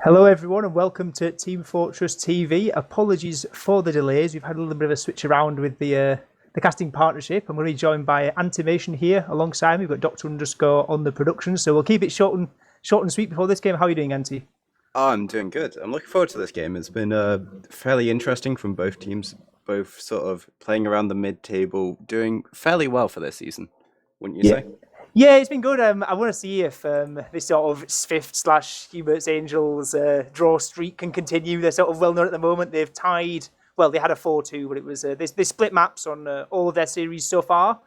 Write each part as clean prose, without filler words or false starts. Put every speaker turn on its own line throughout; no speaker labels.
Hello everyone and welcome to Team Fortress TV. Apologies for the delays. We've had a little bit of a switch around with the casting partnership. I'm going to be joined by Antimation here alongside me. We've got Doctor Underscore on the production, so we'll keep it short and sweet before this game. How are you doing, Anti?
Oh, I'm doing good. I'm looking forward to this game. It's been fairly interesting from both teams, both sort of playing around the mid-table, doing fairly well for this season, wouldn't you say?
Yeah, it's been good. I want to see if this sort of SVIFT / Hubert's Angels draw streak can continue. They're sort of well known at the moment. They've tied. Well, they had a 4-2, but it was they split maps on all of their series so far.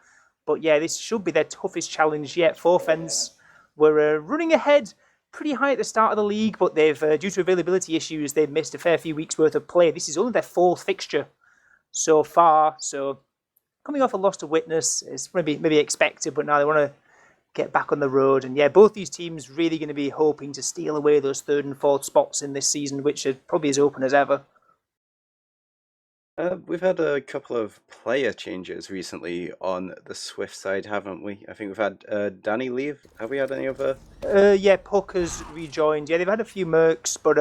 But yeah, this should be their toughest challenge yet. Forfens were running ahead pretty high at the start of the league, but they've due to availability issues, they've missed a fair few weeks worth of play. This is only their fourth fixture so far. So coming off a loss to Witness, it's maybe expected, but now they want to get back on the road. And yeah, both these teams really going to be hoping to steal away those third and fourth spots in this season, which are probably as open as ever.
We've had a couple of player changes recently on the Swift side, haven't we? I think we've had Danny leave. Have we had any other?
Yeah, Puck has rejoined. Yeah, they've had a few mercs, but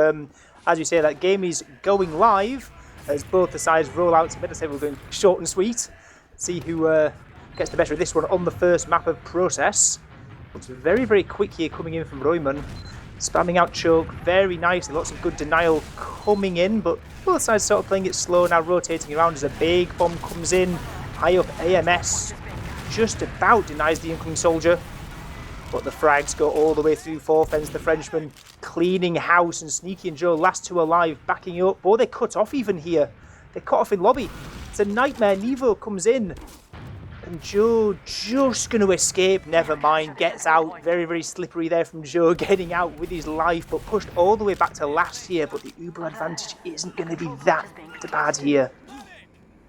as you say, that game is going live as both the sides roll out. So better say we're going short and sweet. See who gets the better of this one on the first map of Process. Looks very, very quick here coming in from Royman. Spamming out choke very nicely. Lots of good denial coming in, but both sides sort of playing it slow now, rotating around as a big bomb comes in. High up AMS just about denies the incoming soldier, but the frags go all the way through Forfens. The Frenchman cleaning house, and Sneaky and Joe, last two alive, backing up. Oh, they cut off even here. They cut off in lobby. It's a nightmare. Nevo comes in. And Joe just going to escape, never mind, gets out. Very, very slippery there from Joe, getting out with his life, but pushed all the way back to last year. But the Uber advantage isn't going to be that bad here.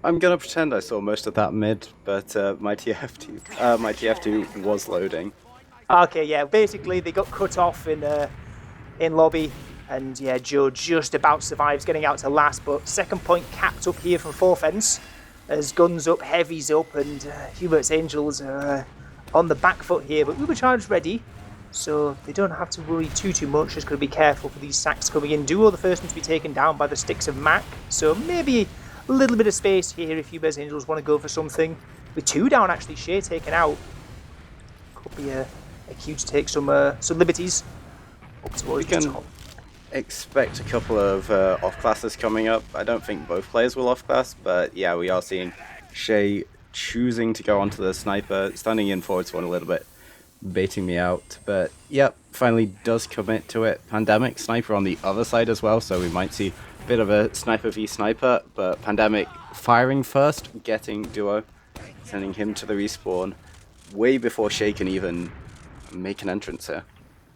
I'm going to pretend I saw most of that mid, but my TF2 was loading.
Okay, yeah, basically they got cut off in lobby. And yeah, Joe just about survives, getting out to last. But second point capped up here from Forfens. As guns up, heavies up, and Hubert's Angels are on the back foot here. But Ubercharge ready, so they don't have to worry too much. Just got to be careful for these sacks coming in. Duo, the first one to be taken down by the sticks of Mac. So maybe a little bit of space here if Hubert's Angels want to go for something. With two down, actually, Shea taken out. Could be a cue to take some liberties. Up towards the top.
Expect a couple of off-classes coming up. I don't think both players will off-class, but yeah, we are seeing Shea choosing to go onto the sniper, standing in forwards one a little bit, baiting me out. But yep, finally does commit to it. Pandemic sniper on the other side as well, so we might see a bit of a sniper v sniper, but Pandemic firing first, getting Duo, sending him to the respawn way before Shea can even make an entrance here.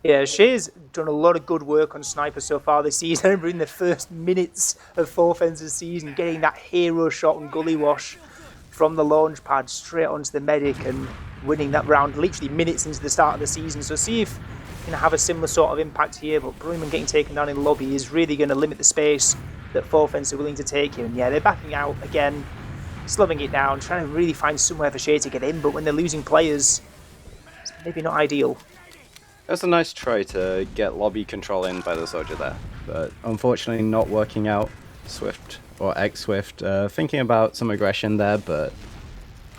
Yeah, Shea's done a lot of good work on Sniper so far this season. I remember in the first minutes of Forfens' season, getting that hero shot and gully wash from the launch pad straight onto the medic and winning that round literally minutes into the start of the season. So see if you can have a similar sort of impact here, but Bruyman getting taken down in lobby is really going to limit the space that Forfens are willing to take here. And yeah, they're backing out again, slowing it down, trying to really find somewhere for Shea to get in, but when they're losing players, it's maybe not ideal.
That's a nice try to get lobby control in by the soldier there, but unfortunately not working out. Swift or ex-Swift thinking about some aggression there, but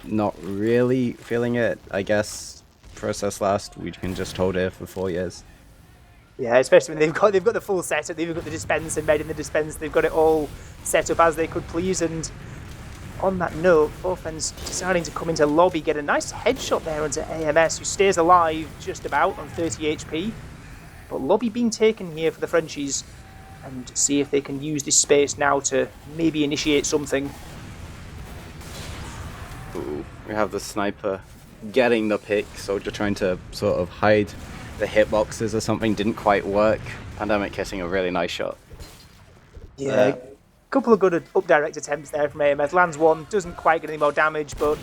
not really feeling it. I guess Process last, we can just hold here for 4 years.
Yeah, especially when they've got the full setup, they've got the dispense and made in the dispense, they've got it all set up as they could please. And on that note, Forfens deciding to come into lobby, get a nice headshot there onto AMS, who stays alive just about on 30 HP. But lobby being taken here for the Frenchies, and see if they can use this space now to maybe initiate something.
Ooh, we have the sniper getting the pick, Soldier trying to sort of hide the hitboxes or something, didn't quite work. Pandemic hitting a really nice shot.
Yeah. Couple of good up direct attempts there from AMS. Lands one, doesn't quite get any more damage, but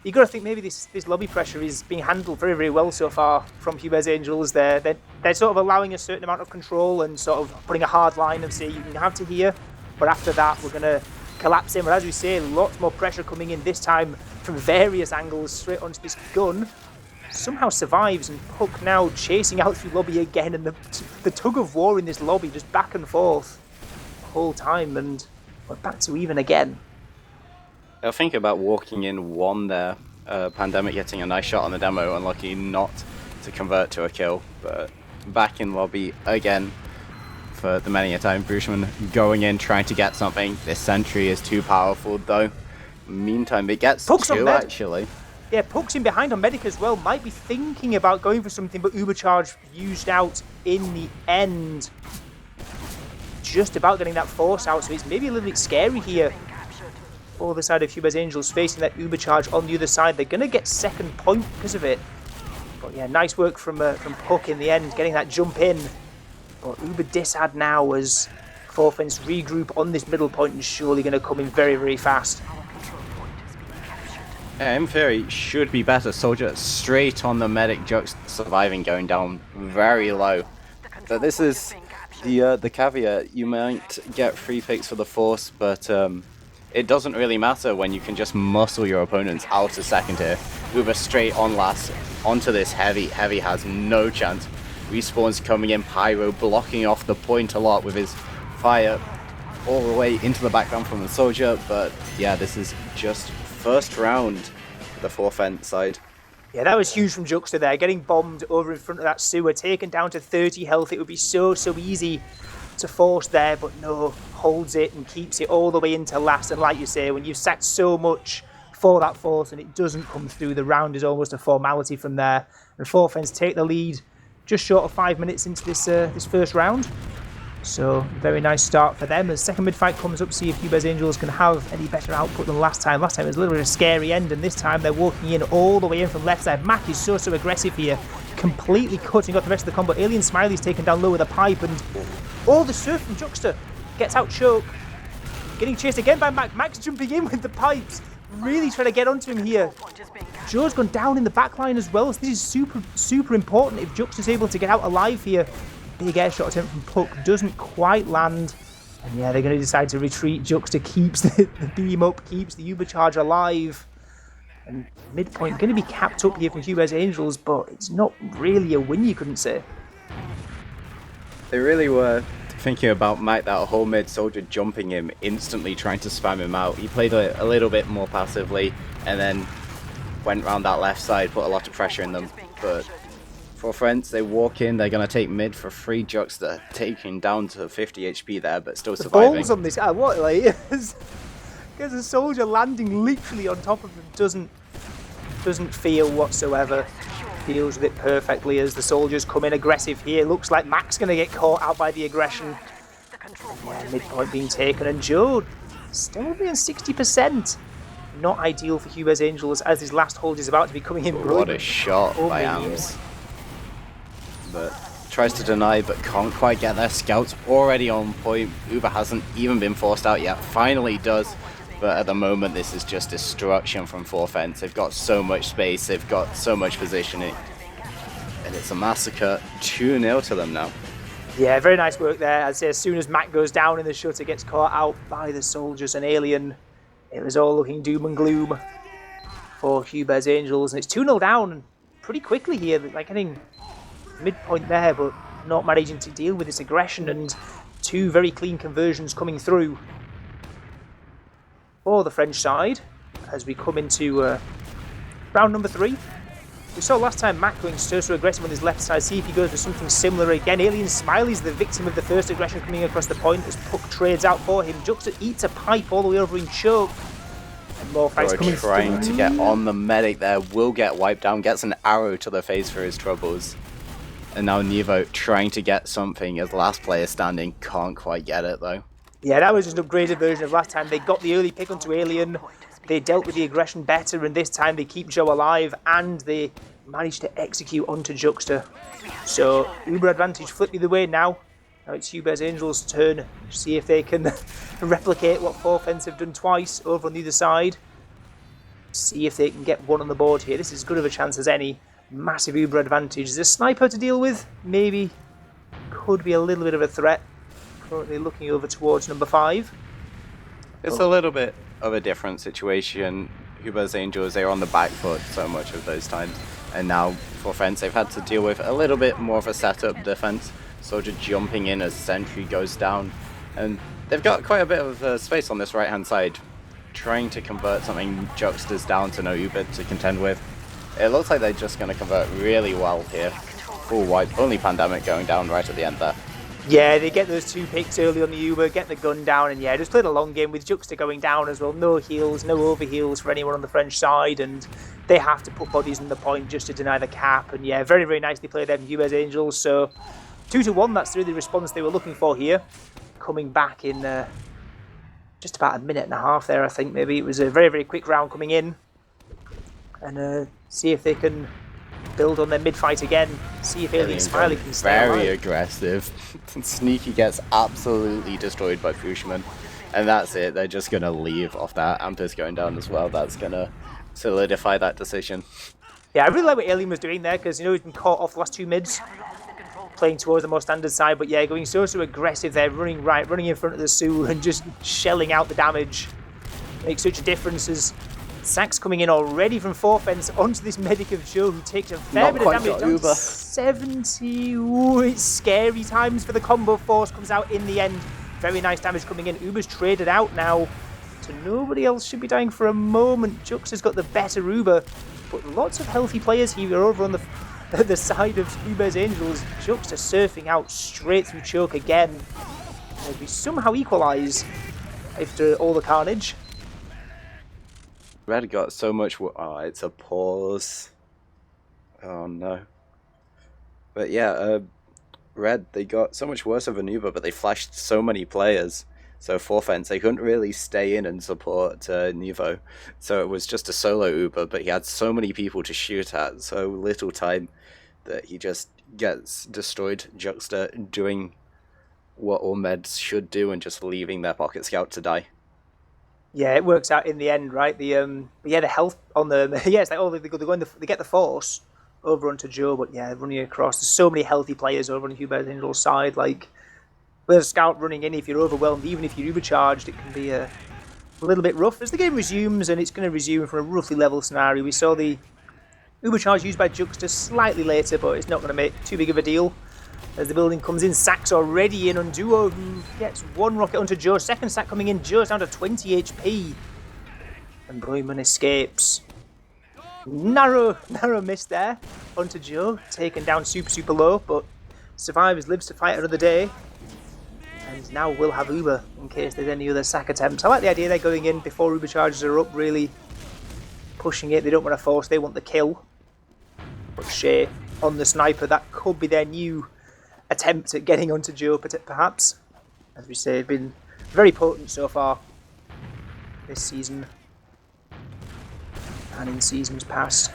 you got to think maybe this lobby pressure is being handled very, very well so far from Hubert's Angels. They're sort of allowing a certain amount of control and sort of putting a hard line of say you can have to here, but after that we're going to collapse in. But as we say, lots more pressure coming in this time from various angles straight onto this gun. somehow survives, and Puck now chasing out through lobby again, and the tug of war in this lobby just back and forth the whole time, and we're back to even again.
I think about walking in one there, Pandemic getting a nice shot on the demo, unlucky not to convert to a kill, but back in lobby again for the many a time. Bruchman going in, trying to get something. This sentry is too powerful though. Meantime, it gets
Puck's
two actually.
Yeah, Puck's in behind on Medic as well. Might be thinking about going for something, but Ubercharge used out in the end. Just about getting that force out, so it's maybe a little bit scary here. For the side of Hubert's Angels, facing that Ubercharge on the other side. They're going to get second point because of it. But yeah, nice work from Puck in the end, getting that jump in. But Uber Disad now as Forfence regroup on this middle point and surely going to come in very, very fast.
Yeah, in theory, should be better. Soldier straight on the medic, Jux surviving, going down very low. But this is the caveat. You might get free picks for the force, but it doesn't really matter when you can just muscle your opponents out a second here. Uber straight on last onto this heavy. Heavy has no chance. Respawn's coming in, Pyro blocking off the point a lot with his fire all the way into the background from the soldier. But yeah, this is just first round for the Forfence side.
Yeah, that was huge from Juxta there, getting bombed over in front of that sewer, taken down to 30 health. It would be so easy to force there, but no, holds it and keeps it all the way into last. And like you say, when you've sacked so much for that force and it doesn't come through, the round is almost a formality from there. And Forfence take the lead just short of 5 minutes into this first round. So very nice start for them. As second mid-fight comes up, see if Hubert's Angels can have any better output than last time. Last time it was a little bit of a scary end, and this time they're walking in all the way in from left side. Mac is so aggressive here, completely cutting off the rest of the combo. Alien Smiley's taken down low with a pipe, and the surf from Juxta gets out choke. Getting chased again by Mac. Mac's jumping in with the pipes, really trying to get onto him here. Joe's gone down in the back line as well, so this is super important if Juxta's able to get out alive here. Big air shot attempt from Puck doesn't quite land. And yeah, they're going to decide to retreat. Juxta keeps the beam up, keeps the Ubercharge alive. And midpoint going to be capped up here from Hubert's Angels, but it's not really a win, you couldn't say.
They really were thinking about Mike, that whole mid soldier jumping him, instantly trying to spam him out. He played a little bit more passively and then went round that left side, put a lot of pressure in them. But for Forfence, they walk in, they're going to take mid for free. Juxta taking down to 50 HP there, but still surviving.
The balls on this, what, like, because a soldier landing literally on top of him doesn't feel whatsoever. Deals with it perfectly as the soldiers come in aggressive here. Looks like Mac's going to get caught out by the aggression. Yeah, midpoint being taken, and Joe still being 60%. Not ideal for Hubert's Angels as his last hold is about to be coming in.
What a shot by Ams. But tries to deny, but can't quite get there. Scout's already on point. Uber hasn't even been forced out yet. Finally does. But at the moment, this is just destruction from Forfence. They've got so much space. They've got so much positioning. And it's a massacre. 2-0 to them now.
Yeah, very nice work there. I'd say as soon as Mac goes down in the shutter, gets caught out by the soldiers and Alien, it was all looking doom and gloom for Hubert's Angels. And it's 2-0 down pretty quickly here. Like getting midpoint there, but not managing to deal with this aggression, and two very clean conversions coming through for the French side as we come into round number 3. We saw last time Mac going so aggressive on his left side. See if he goes for something similar again. Alien Smiley's the victim of the first aggression coming across the point as Puck trades out for him. Juxta eats a pipe all the way over in choke. And more fights coming through.
Trying to get on the medic there, will get wiped down, gets an arrow to the face for his troubles. And now Nevo trying to get something as last player standing, can't quite get it though.
Yeah, that was just an upgraded version of last time. They got the early pick onto Alien, they dealt with the aggression better, and this time they keep Joe alive, and they managed to execute onto Juxta. So, Uber advantage flipped the other way now. Now it's Hubert's Angels' turn to see if they can replicate what Forfence have done twice over on the other side. See if they can get one on the board here. This is as good of a chance as any. Massive Uber advantage. There's a sniper to deal with, maybe. Could be a little bit of a threat. Currently looking over towards number 5.
It's a little bit of a different situation. Hubert's Angels, they were on the back foot so much of those times. And now for Fence, they've had to deal with a little bit more of a setup defense. Soldier jumping in as Sentry goes down. And they've got quite a bit of space on this right-hand side, trying to convert something. Juxta's down to no Hubert to contend with. It looks like they're just going to convert really well here. Full wipe, only Pandemic going down right at the end there.
Yeah, they get those 2 picks early on the Uber, get the gun down, and yeah, just played a long game with Juxta going down as well. No heals, no overheals for anyone on the French side, and they have to put bodies in the point just to deny the cap. And yeah, very, very nicely played them Hubert's Angels. So 2-1, that's really the response they were looking for here. Coming back in just about a minute and a half there, I think maybe. It was a very, very quick round coming in. And see if they can build on their mid-fight again. See if Alien Smiley can stay alive.
Very aggressive. Sneaky gets absolutely destroyed by Fushman. And that's it. They're just going to leave off that. Ampers going down as well. That's going to solidify that decision.
Yeah, I really like what Alien was doing there, because, you know, he's been caught off the last 2 mids, playing towards the more standard side. But yeah, going so aggressive there, running right, running in front of the Sioux and just shelling out the damage. Makes such a difference as Sax coming in already from 4 fence onto this medic of Joe, who takes a fair bit of damage. Down to 70. Ooh, it's scary times for the combo force. Comes out in the end. Very nice damage coming in. Uber's traded out now. So nobody else should be dying for a moment. Jux has got the better Uber. But lots of healthy players here over on the side of Uber's Angels. Jux are surfing out straight through choke again. We somehow equalise after all the carnage.
Red got so much. Oh, it's a pause. Oh no. But yeah, Red, they got so much worse of an Uber, but they flashed so many players. So 4 fence, they couldn't really stay in and support Nuvo. So it was just a solo Uber, but he had so many people to shoot at, so little time that he just gets destroyed. Juxta doing what all meds should do and just leaving their pocket scout to die.
Yeah, it works out in the end, right? The health on the it's like they get the force over onto Joe, but yeah, running across. There's so many healthy players over on Hubert's Angel's side. Like with a scout running in, if you're overwhelmed, even if you're overcharged, it can be a little bit rough as the game resumes, and it's going to resume from a roughly level scenario. We saw the overcharge used by Juxta slightly later, but it's not going to make too big of a deal. As the building comes in, Sack's already in on Duo, who gets 1 rocket onto Joe. Second Sack coming in, Joe's down to 20 HP. And Broyman escapes. Narrow miss there onto Joe. Taken down super low, but survives, lives to fight another day. And now we'll have Uber in case there's any other Sack attempts. I like the idea they're going in before Uber charges are up, really pushing it. They don't want to force, they want the kill. But Shay on the sniper, that could be their new attempt at getting onto Joe, perhaps. As we say, been very potent so far this season and in seasons past.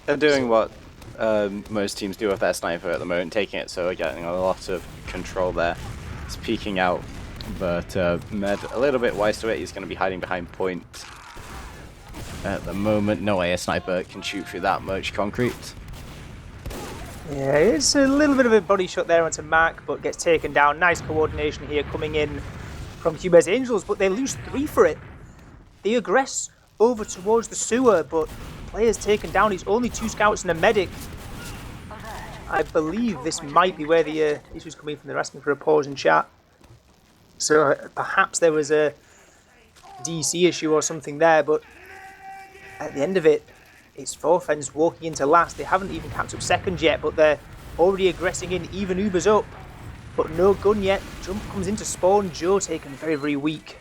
They're doing what most teams do with their sniper at the moment, taking it, so getting a lot of control there. It's peeking out, but Med a little bit wise to it. He's going to be hiding behind point at the moment. No way a sniper can shoot through that much concrete.
Yeah, it's a little bit of a body shot there onto Mac, but gets taken down. Nice coordination here coming in from Hubert's Angels, but they lose 3 for it. They aggress over towards the sewer, but players taken down. It's only 2 scouts and a medic. I believe this might be where the issue's coming from. They're asking for a pause in chat. So perhaps there was a DC issue or something there, but at the end of it, it's 4 fence walking into last. They haven't even capped up second yet, but they're already aggressing in. Even Uber's up, but no gun yet. Jump comes into spawn. Joe taken very, very weak,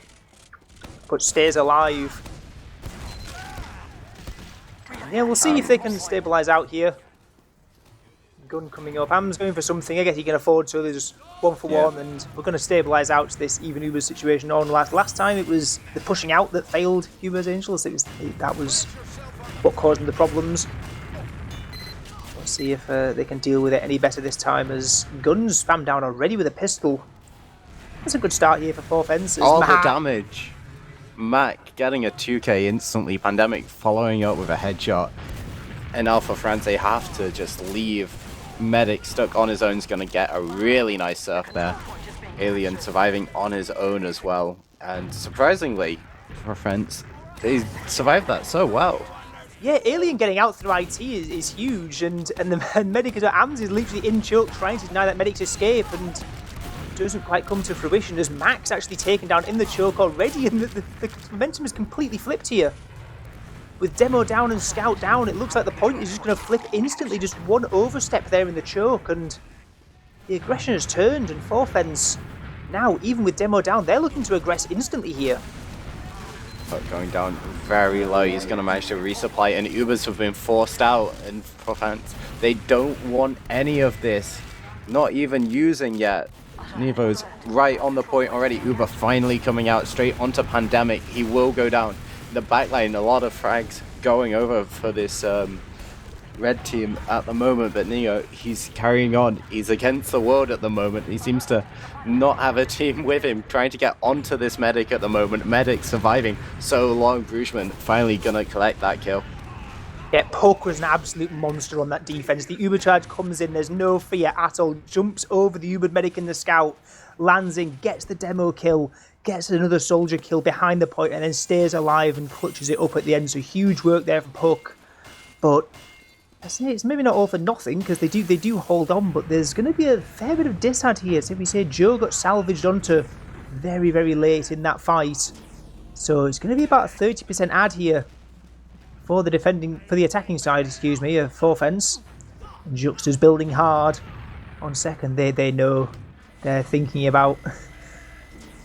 but stays alive. And yeah, we'll see if they can stabilise out here. Gun coming up. Am's going for something. I guess he can afford, so there's 1 for 1, and we're going to stabilise out this even Uber situation on. Last time it was the pushing out that failed Hubert's Angels. That was what caused them the problems. We'll see if they can deal with it any better this time, as Guns spam down already with a pistol. That's a good start here for 4 fences.
All the damage. Mac getting a 2k instantly. Pandemic following up with a headshot. And Alpha France, they have to just leave. Medic stuck on his own is going to get a really nice surf there. Alien surviving on his own as well. And surprisingly, for France, They survived that so well.
Yeah, Alien getting out through IT is huge, and the medic Ams is literally in choke trying to deny that medic's escape, and doesn't quite come to fruition as Max actually taken down in the choke already, and the momentum is completely flipped here. With Demo down and Scout down, it looks like the point is just going to flip instantly, just one overstep there in the choke, and the aggression has turned, and Forfens now, even with Demo down, they're looking to aggress instantly here.
But going down very low, he's going to manage to resupply, and Ubers have been forced out, and Forfens, they don't want any of this, not even using yet. Nevo's right on the point already. Uber finally coming out straight onto Pandemic. He will go down. The backline, a lot of frags going over for this red team at the moment, but Neo, he's carrying on. He's against the world at the moment. He seems to not have a team with him, trying to get onto this medic at the moment. Medic surviving so long. Bruchman finally gonna collect that kill.
Yeah, Poke was an absolute monster on that defense. The Uber charge comes in, there's no fear at all, jumps over the Uber medic and the scout, lands in, gets the demo kill, gets another soldier kill behind the point, and then stays alive and clutches it up at the end. So huge work there from Puck. But I say it's maybe not all for nothing, because they do hold on, but there's going to be a fair bit of disad here. So we say Joe got salvaged onto very, very late in that fight. So it's going to be about a 30% add here for the attacking side, excuse me, of Forfens. Juxta's building hard on second. They know they're thinking about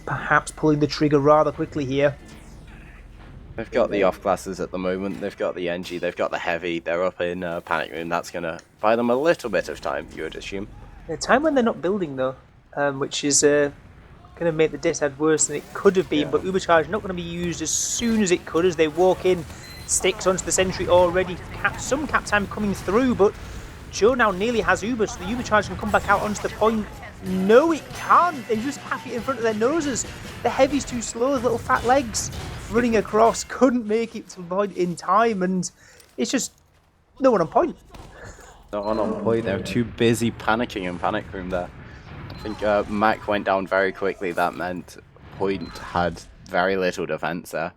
perhaps pulling the trigger rather quickly here.
They've got the off classes at the moment. They've got the NG. They've got the heavy. They're up in panic room. That's gonna buy them a little bit of time, you would assume.
A time when they're not building though, which is going to make the disad worse than it could have been. Yeah. But Ubercharge not going to be used as soon as it could as they walk in. Sticks onto the sentry already. Some cap time coming through, but Joe now nearly has Uber, so the Uber charge can come back out onto the point. No, it can't. They just have it in front of their noses. The heavy's too slow, his little fat legs running across, couldn't make it to the point in time, and it's just no one on point.
No one on point. They're too busy panicking in panic room there. I think Mac went down very quickly. That meant point had very little defense there.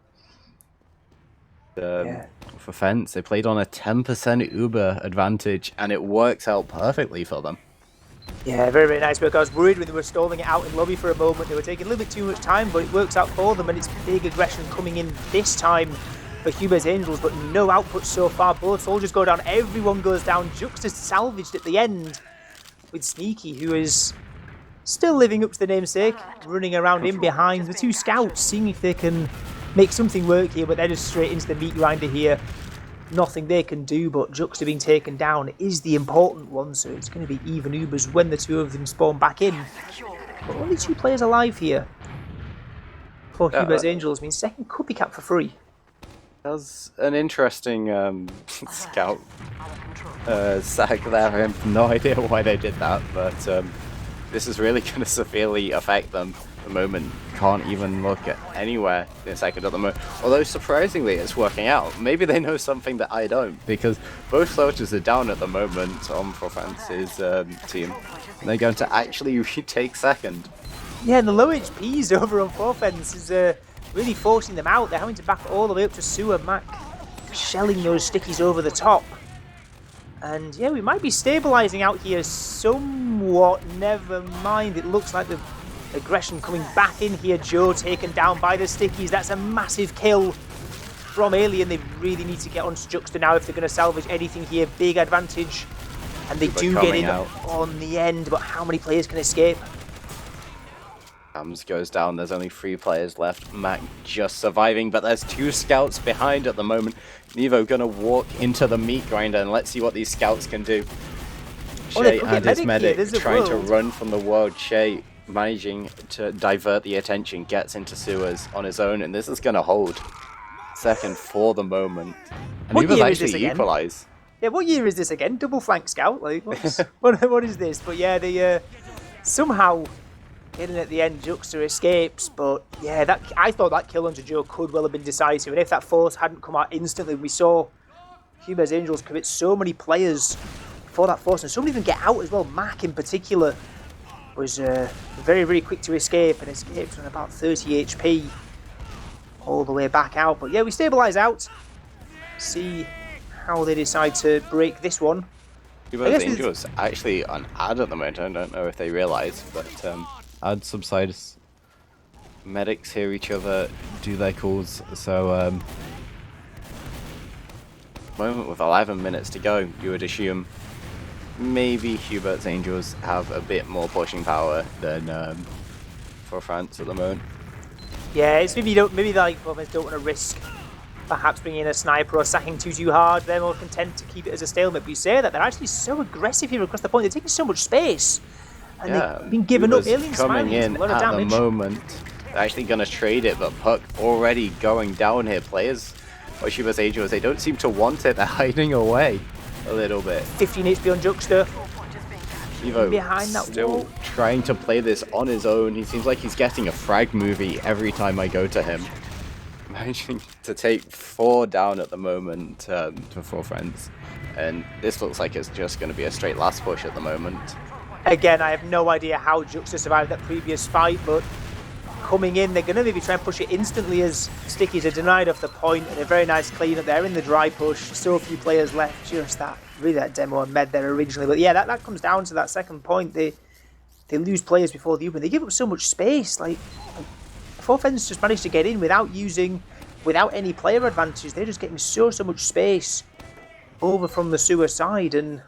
For Fence, they played on a 10% Uber advantage, and it works out perfectly for them.
Yeah, very, very nice work. I was worried when they were stalling it out in lobby for a moment. They were taking a little bit too much time, but it works out for them, and it's big aggression coming in this time for Hubert's Angels, but no output so far. Both soldiers go down, everyone goes down. Juxta's salvaged at the end with Sneaky, who is still living up to the namesake, running around in behind the two scouts, seeing if they can make something work here, but they're just straight into the meat grinder here. Nothing they can do, but Juxta being taken down is the important one, so it's going to be even Ubers when the two of them spawn back in. But only two players alive here for Hubert's Angels. I mean, second could be capped for free.
That was an interesting scout sack there. I have no idea why they did that, but this is really going to severely affect them. At the moment, can't even look at anywhere in a second at the moment. Although surprisingly, it's working out. Maybe they know something that I don't, because both soldiers are down at the moment on Forfence's team. And they're going to actually retake second.
Yeah, and the low HPs over on Forfence is really forcing them out. They're having to back all the way up to Sewer. Mac shelling those stickies over the top. And yeah, we might be stabilising out here somewhat. Never mind, it looks like the aggression coming back in here. Joe taken down by the stickies. That's a massive kill from Alien. They really need to get on Juxta now if they're going to salvage anything here. Big advantage. And they do get in on the end, but how many players can escape?
Hams goes down. There's only 3 players left. Mac just surviving, but there's 2 scouts behind at the moment. Nevo gonna walk into the meat grinder, and let's see what these scouts can do. Shay and his medic trying to run from the world. Shay managing to divert the attention, gets into sewers on his own, and this is going to hold second for the moment. And he will actually equalize.
Yeah, what year is this again? Double flank scout? Like, what is this? But yeah, they somehow getting at the end. Juxta escapes, but yeah, I thought that kill onto Joe could well have been decisive, and if that force hadn't come out instantly, we saw Hubert's Angels commit so many players for that force, and some even get out as well. Mac in particular was very, very quick to escape, and escaped on about 30 HP. all the way back out. But yeah, we stabilise out. See how they decide to break this one.
Hubert's Angels actually on ad at the moment. I don't know if they realise, but ad subsides. Medics hear each other, do their calls. So, moment with 11 minutes to go, you would assume maybe Hubert's Angels have a bit more pushing power than for France at the moment.
Yeah, it's maybe like both don't want to risk perhaps bringing in a sniper or sacking too hard. They're more content to keep it as a stalemate. But you say that they're actually so aggressive here across the point. They're taking so much space, and they've been giving up. Alien
coming in
a lot of
at
damage.
The moment. They're actually going to trade it, but Puck already going down here. Players or Hubert's Angels, they don't seem to want it. They're hiding away a little bit.
15 HP on Juxta.
Evo
behind that
still
wall.
Trying to play this on his own. He seems like he's getting a frag movie every time I go to him. Managing to take 4 down at the moment for 4 friends. And this looks like it's just going to be a straight last push at the moment.
Again, I have no idea how Juxta survived that previous fight, but coming in, they're going to maybe try and push it instantly as Stickies are denied off the point, and a very nice clean up there in the dry push. So few players left, just that demo and med there originally. But yeah, that comes down to that second point. They lose players before the open. They give up so much space. Like Forfens just managed to get in without any player advantage. They're just getting so much space over from the sewer side and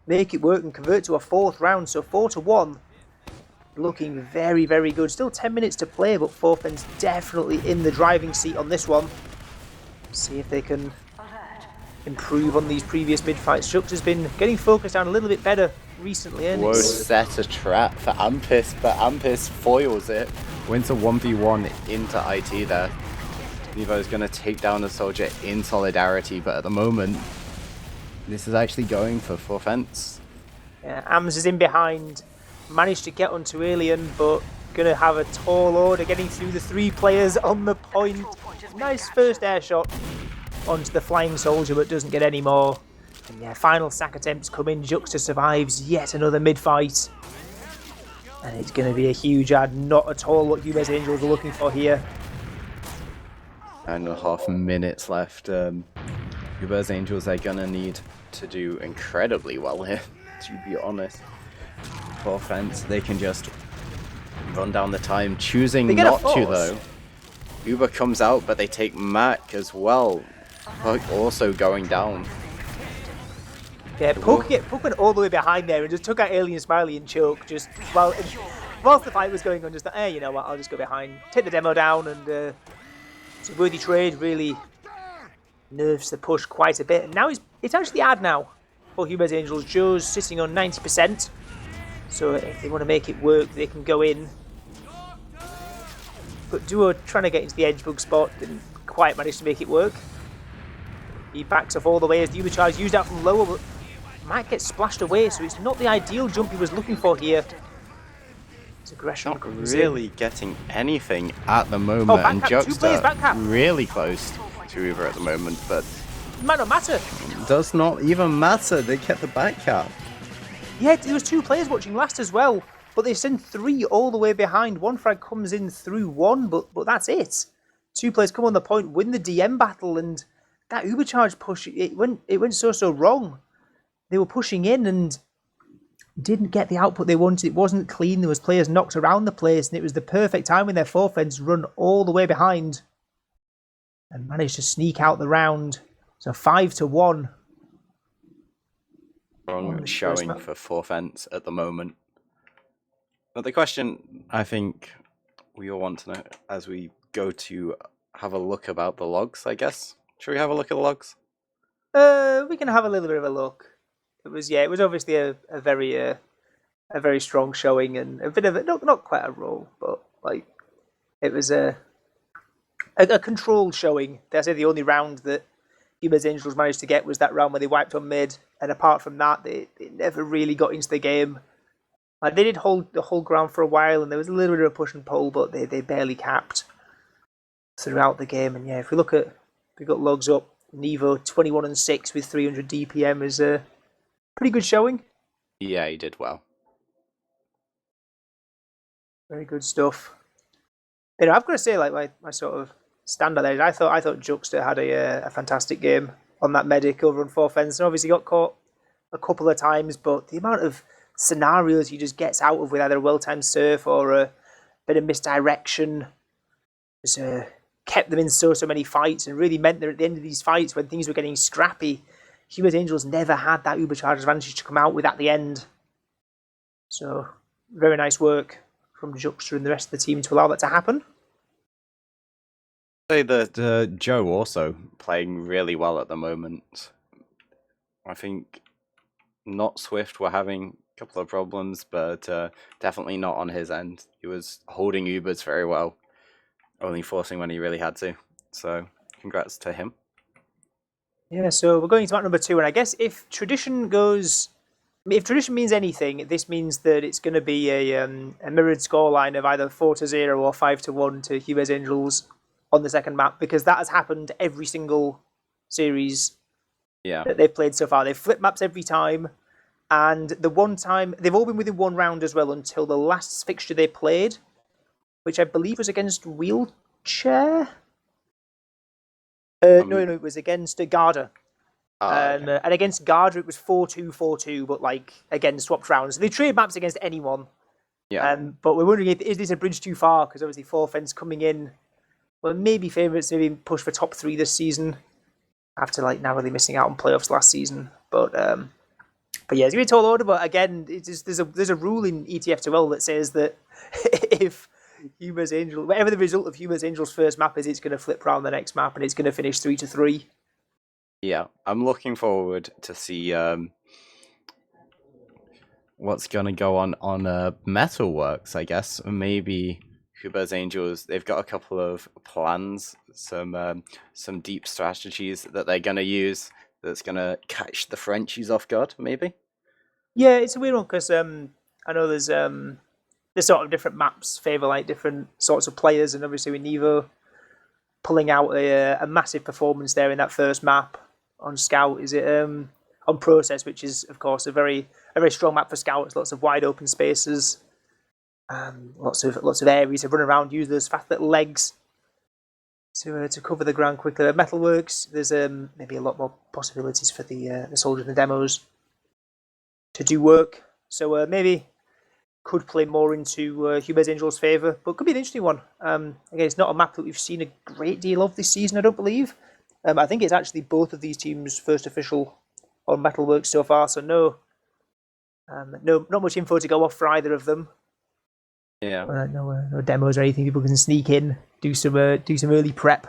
make it work and convert to a 4th round. So 4-1. Looking very, very good. Still 10 minutes to play, but Forfen's definitely in the driving seat on this one. See if they can improve on these previous mid-fights. Shux has been getting focused down a little bit better recently. And
Whoa, set a trap for Ampis, but Ampis foils it. Wins a 1v1 into IT there. Nevo's going to take down the soldier in solidarity, but at the moment, this is actually going for Forfens.
Yeah, Ams is in behind. Managed to get onto Alien, but going to have a tall order getting through the 3 players on the point. Nice first air shot onto the flying soldier, but doesn't get any more. And yeah, final sack attempts come in. Juxta survives yet another mid-fight. And it's going to be a huge ad. Not at all what Hubert's Angels are looking for here.
9.5 minutes left. Hubert's Angels are going to need to do incredibly well here, to be honest. For offense, they can just run down the time, choosing not to though. Uber comes out, but they take Mac as well. Puck also going down.
Yeah, Puck went all the way behind there and just took out Alien Smiley and Choke. Just whilst the fight was going on, just thought, you know what, I'll just go behind, take the demo down, and it's a worthy trade. Really nerves the push quite a bit. And now it's actually ad now for Hubert's Angels. Joe's sitting on 90%. So if they want to make it work, they can go in. But Duo trying to get into the edge bug spot didn't quite manage to make it work. He backs off all the way as the Uber charge used out from lower, but might get splashed away, so it's not the ideal jump he was looking for here. His aggression
not really getting anything at the moment, and Juxta really close to Uber at the moment, but
it might not matter.
Does not even matter. They get the back cap.
Yeah, there was 2 players watching last as well, but they send 3 all the way behind. 1 frag comes in through 1, but that's it. 2 players come on the point, win the DM battle, and that Uber charge push, it went so wrong. They were pushing in and didn't get the output they wanted. It wasn't clean. There was players knocked around the place, and it was the perfect time when their forefends run all the way behind and managed to sneak out the round. So 5-1.
Strong showing for Forfens at the moment. But the question I think we all want to know as we go to have a look about the logs, I guess. Should we have a look at the logs?
We can have a little bit of a look. It was obviously a very strong showing and a bit of a not quite a roll, but like it was a controlled showing. That's the only round that Hubert's Angels managed to get was that round where they wiped on mid, and apart from that, they never really got into the game. Like they did hold the whole ground for a while, and there was a little bit of a push and pull, but they barely capped throughout the game. And yeah, if we got logs up, Nevo 21-6 with 300 DPM is a pretty good showing.
Yeah, he did well.
Very good stuff. But I've got to say, like my sort of standout there. I thought Juxter had a fantastic game on that medic over on 4 fence, and obviously got caught a couple of times, but the amount of scenarios he just gets out of with either a well-timed surf or a bit of misdirection has kept them in so many fights, and really meant that at the end of these fights, when things were getting scrappy, Hubert Angels never had that ubercharge advantage to come out with at the end. So, very nice work from Juxter and the rest of the team to allow that to happen.
I'd say that Joe also playing really well at the moment. I think not Swift were having a couple of problems, but definitely not on his end. He was holding Ubers very well, only forcing when he really had to. So, congrats to him.
Yeah, so we're going to map number 2, and I guess if tradition means anything, this means that it's going to be a mirrored scoreline of either 4-0 or 5-1 to Hubert Angels on the second map, because that has happened every single series that they've played so far. They've flipped maps every time, and the one time they've all been within one round as well until the last fixture they played, which I believe was against Wheelchair. No, it was against Garda.
Okay.
And against Garda, it was 4-2, 4-2, but again, swapped rounds. So they trade maps against anyone.
Yeah.
But we're wondering, is this a bridge too far? Because obviously 4 fence coming in, well, maybe favourites, maybe push for top 3 this season after narrowly missing out on playoffs last season. But yeah, it's going to be a tall order. But again, there's a rule in ETF2L that says that if Hubert's Angel, whatever the result of Hubert's Angel's first map is, it's going to flip round the next map and it's going to finish 3-3.
Yeah, I'm looking forward to see what's going to go on Metalworks, I guess. Maybe Hubert's Angels, they've got a couple of plans, some deep strategies that they're going to use that's going to catch the Frenchies off guard, maybe?
Yeah, it's a weird one because I know there's sort of different maps favour different sorts of players, and obviously with Nevo pulling out a massive performance there in that first map on Scout, is it on Process, which is of course a very strong map for Scouts, lots of wide open spaces, lots of areas to run around, use those fast little legs to cover the ground quickly. At Metalworks, there's maybe a lot more possibilities for the soldiers and the demos to do work, so maybe could play more into Hubert's Angels' favour, but could be an interesting one. Again, it's not a map that we've seen a great deal of this season, I don't believe. I think it's actually both of these teams' first official on Metalworks so far, so not much info to go off for either of them.
Yeah.
No demos or anything people can sneak in, do some early prep.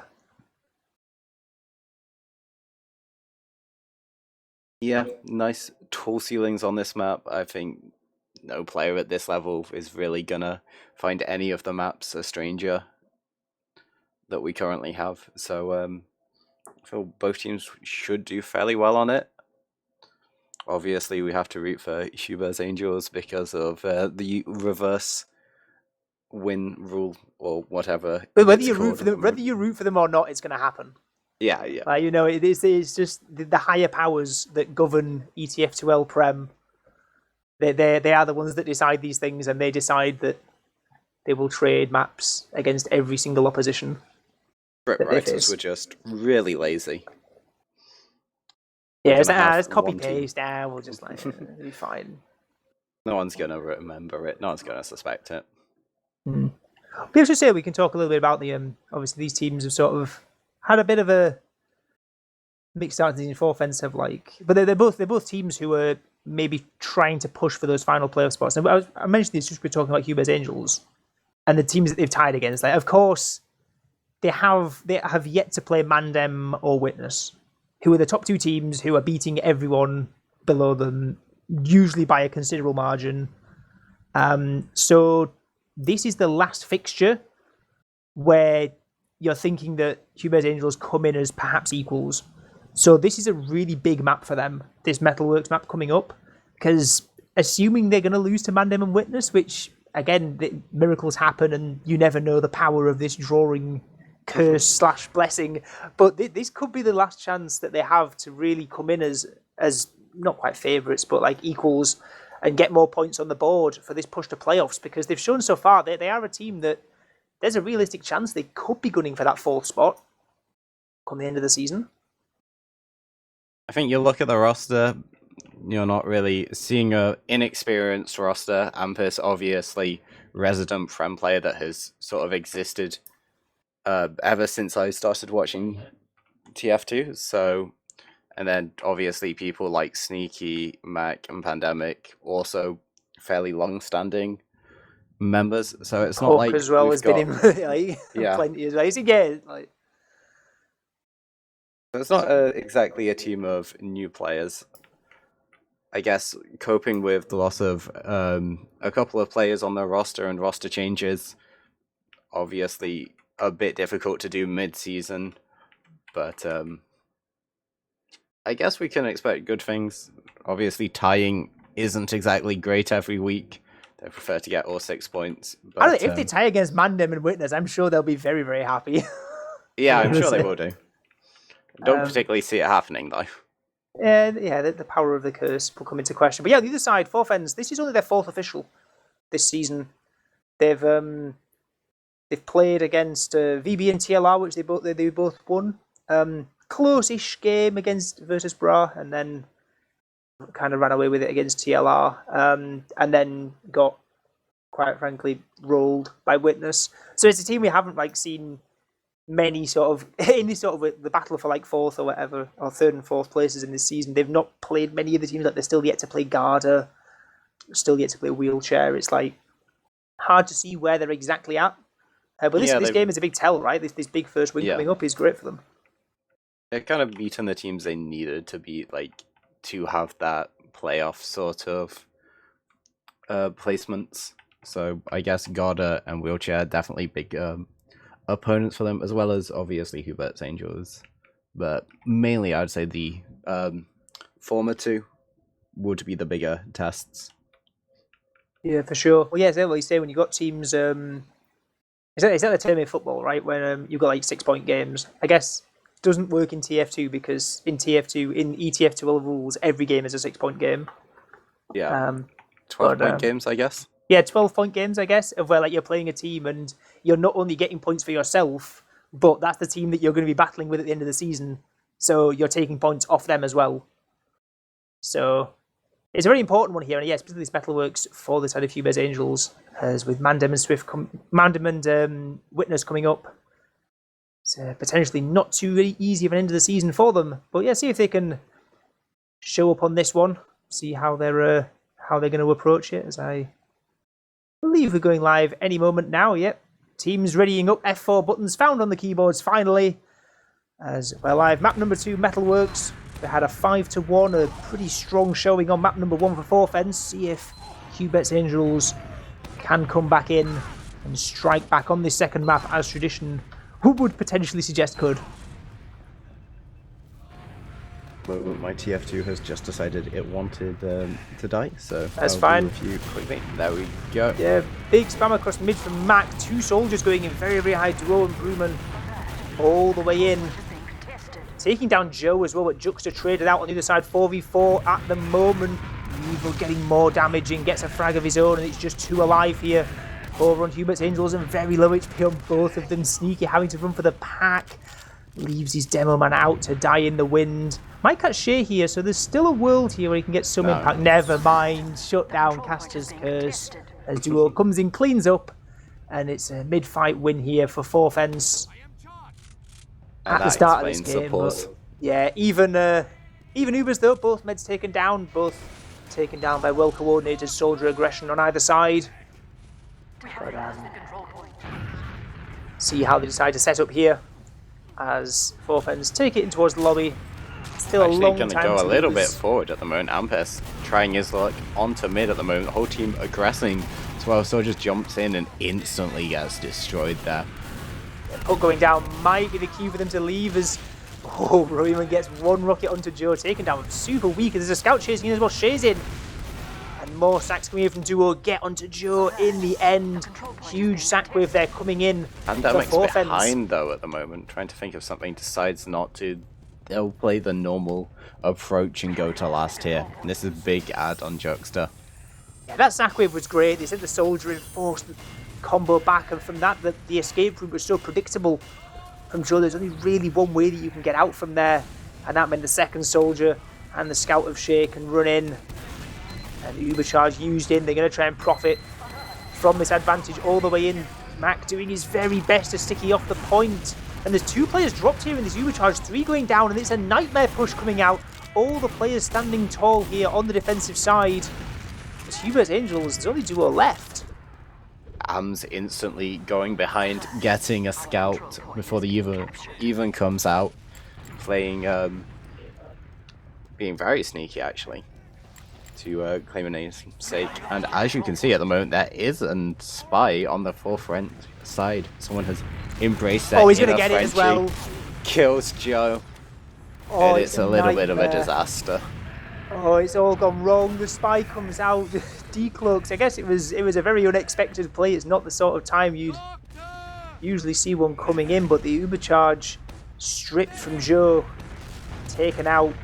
Yeah, nice tall ceilings on this map. I think no player at this level is really gonna find any of the maps a stranger that we currently have. So I feel both teams should do fairly well on it. Obviously, we have to root for Hubert's Angels because of the reverse win rule or whatever.
But whether you root for them or not, it's going to happen.
Yeah.
It's just the higher powers that govern ETF2L Prem. They are the ones that decide these things, and they decide that they will trade maps against every single opposition.
Brit writers were just really lazy.
Yeah, it's copy paste. We'll just it'll be fine.
No one's gonna remember it. No one's gonna suspect it.
We have to say we can talk a little bit about the obviously these teams have sort of had a bit of a mixed start in 4 fence of but they're both teams who are maybe trying to push for those final playoff spots. And I mentioned this just we're talking about Hubert's Angels and the teams that they've tied against. Of course, they have yet to play Mandem or Witness, who are the top 2 teams who are beating everyone below them, usually by a considerable margin. So this is the last fixture where you're thinking that Hubert's Angels come in as perhaps equals. So this is a really big map for them, this Metalworks map coming up, because assuming they're going to lose to Mandem and Witness, which, again, miracles happen and you never know the power of this drawing curse / blessing, but this could be the last chance that they have to really come in as not quite favourites, but equals and get more points on the board for this push to playoffs, because they've shown so far they are a team that there's a realistic chance they could be gunning for that 4th spot come the end of the season.
I think you look at the roster, you're not really seeing a inexperienced roster. Ampus, obviously, resident Prem player that has sort of existed ever since I started watching TF2. So, and then obviously people like Sneaky, Mac, and Pandemic, also fairly long-standing members. So it's not
Puck
like
as well
we've
has
got,
been in like,
yeah.
plenty as well. Yeah, like,
So it's not exactly a team of new players. I guess coping with the loss of a couple of players on their roster and roster changes, obviously a bit difficult to do mid-season, but I guess we can expect good things. Obviously, tying isn't exactly great every week. They prefer to get all 6 points. But,
I don't know, if they tie against Mandem and Witness, I'm sure they'll be very, very happy.
Yeah, I'm sure they will do. Don't particularly see it happening, though.
Yeah, the power of the curse will come into question. But yeah, on the other side, Fourth Ends, this is only their 4th official this season. They've played against VB and TLR, which they both won. Close-ish game versus Bra, and then kind of ran away with it against TLR, and then got, quite frankly, rolled by Witness. So it's a team we haven't seen many sort of in this sort of the battle for 4th or whatever, or 3rd and 4th places in this season. They've not played many of the teams. They're still yet to play Garda, still yet to play Wheelchair. It's hard to see where they're exactly at. But this game is a big tell, right? This big first win coming up is great for them.
They're kind of beating the teams they needed to beat, to have that playoff sort of placements. So I guess Garda and Wheelchair definitely big opponents for them, as well as obviously Hubert's Angels. But mainly I'd say the former two would be the bigger tests.
Yeah, for sure. Well, yeah, it's like you say, when you've got teams, it's like the term in football, right? When you've got 6-point games. I guess it doesn't work in TF2 because in TF2, in ETF2L rules, every game is a 6-point game.
Yeah. 12-point games, I guess.
Yeah, 12-point games, I guess, of where you're playing a team and you're not only getting points for yourself, but that's the team that you're going to be battling with at the end of the season. So you're taking points off them as well. So it's a very important one here, and specifically this Metalworks for the side of Hubert's Angels, as with Mandem and SVIFT, Mandem and Witness coming up. It's potentially not too really easy of an end of the season for them, but see if they can show up on this one, see how they're going to approach it. As I believe we're going live any moment now. Yep, teams readying up. F4 buttons found on the keyboards finally. As we're live, map number 2, Metalworks. They had a 5-1, a pretty strong showing on map number 1 for Fourth Ends. See if Hubert's Angels can come back in and strike back on this second map, as tradition would potentially suggest could.
My TF2 has just decided it wanted to die, so
that's fine.
Quickly. There we go.
Yeah, big spam across mid from Mac. 2 soldiers going in very, very high. Duo and Brewman all the way in. Taking down Joe as well, but Juxta traded out on the other side. 4v4 at the moment. Evil getting more damage and gets a frag of his own, and it's just 2 alive here over on Hubert's Angels, and very low HP on both of them. Sneaky having to run for the pack. Leaves his demo man out to die in the wind. Might catch Shay here, so there's still a world here where he can get some impact. Never mind. Shut down Caster's Curse as Duo comes in, cleans up, and it's a mid-fight win here for Fourth Ends at the start of this game. But, even Ubers though, both meds taken down, both taken down by well-coordinated soldier aggression on either side. But, see how they decide to set up here as Fourth Ends take it in towards the lobby. Still a long time to
go a little bit forward at the moment. Ampes trying his luck onto mid at the moment. The whole team aggressing as well. So just jumps in and instantly gets destroyed there.
Puck going down might be the key for them to leave as Royman gets 1 rocket onto Joe, taken down super weak. There's a scout chasing in as well. Shay's in. And more sacks coming in from Duo, get onto Joe in the end. Huge sack wave there coming in.
Pandemic's behind though at the moment, trying to think of something, decides not to. They'll play the normal approach and go to last here. And this is a big ad on Juxta.
Yeah, that sack wave was great. They sent the soldier in, forced the combo back, and from that, the escape route was so predictable from Joe. There's only really one way that you can get out from there, and that meant the second soldier and the scout of Shay can run in, and the Ubercharge used in. They're going to try and profit from this advantage all the way in. Mac doing his very best to sticky off the point, and there's 2 players dropped here in this Ubercharge, 3 going down, and it's a nightmare push coming out. All the players standing tall here on the defensive side. It's Hubert's Angels, there's only duo left.
Am's instantly going behind, getting a scout before the Uber even comes out, playing, being very sneaky actually, to claim a namesake. And as you can see at the moment, there is a spy on the forefront side. Someone has embraced that.
Oh, he's going to get it as well.
Kills Joe.
Oh,
and it's a little bit of a disaster.
Oh, it's all gone wrong. The spy comes out, decloaks. I guess it was a very unexpected play. It's not the sort of time you'd usually see one coming in, but the Ubercharge stripped from Joe, taken out.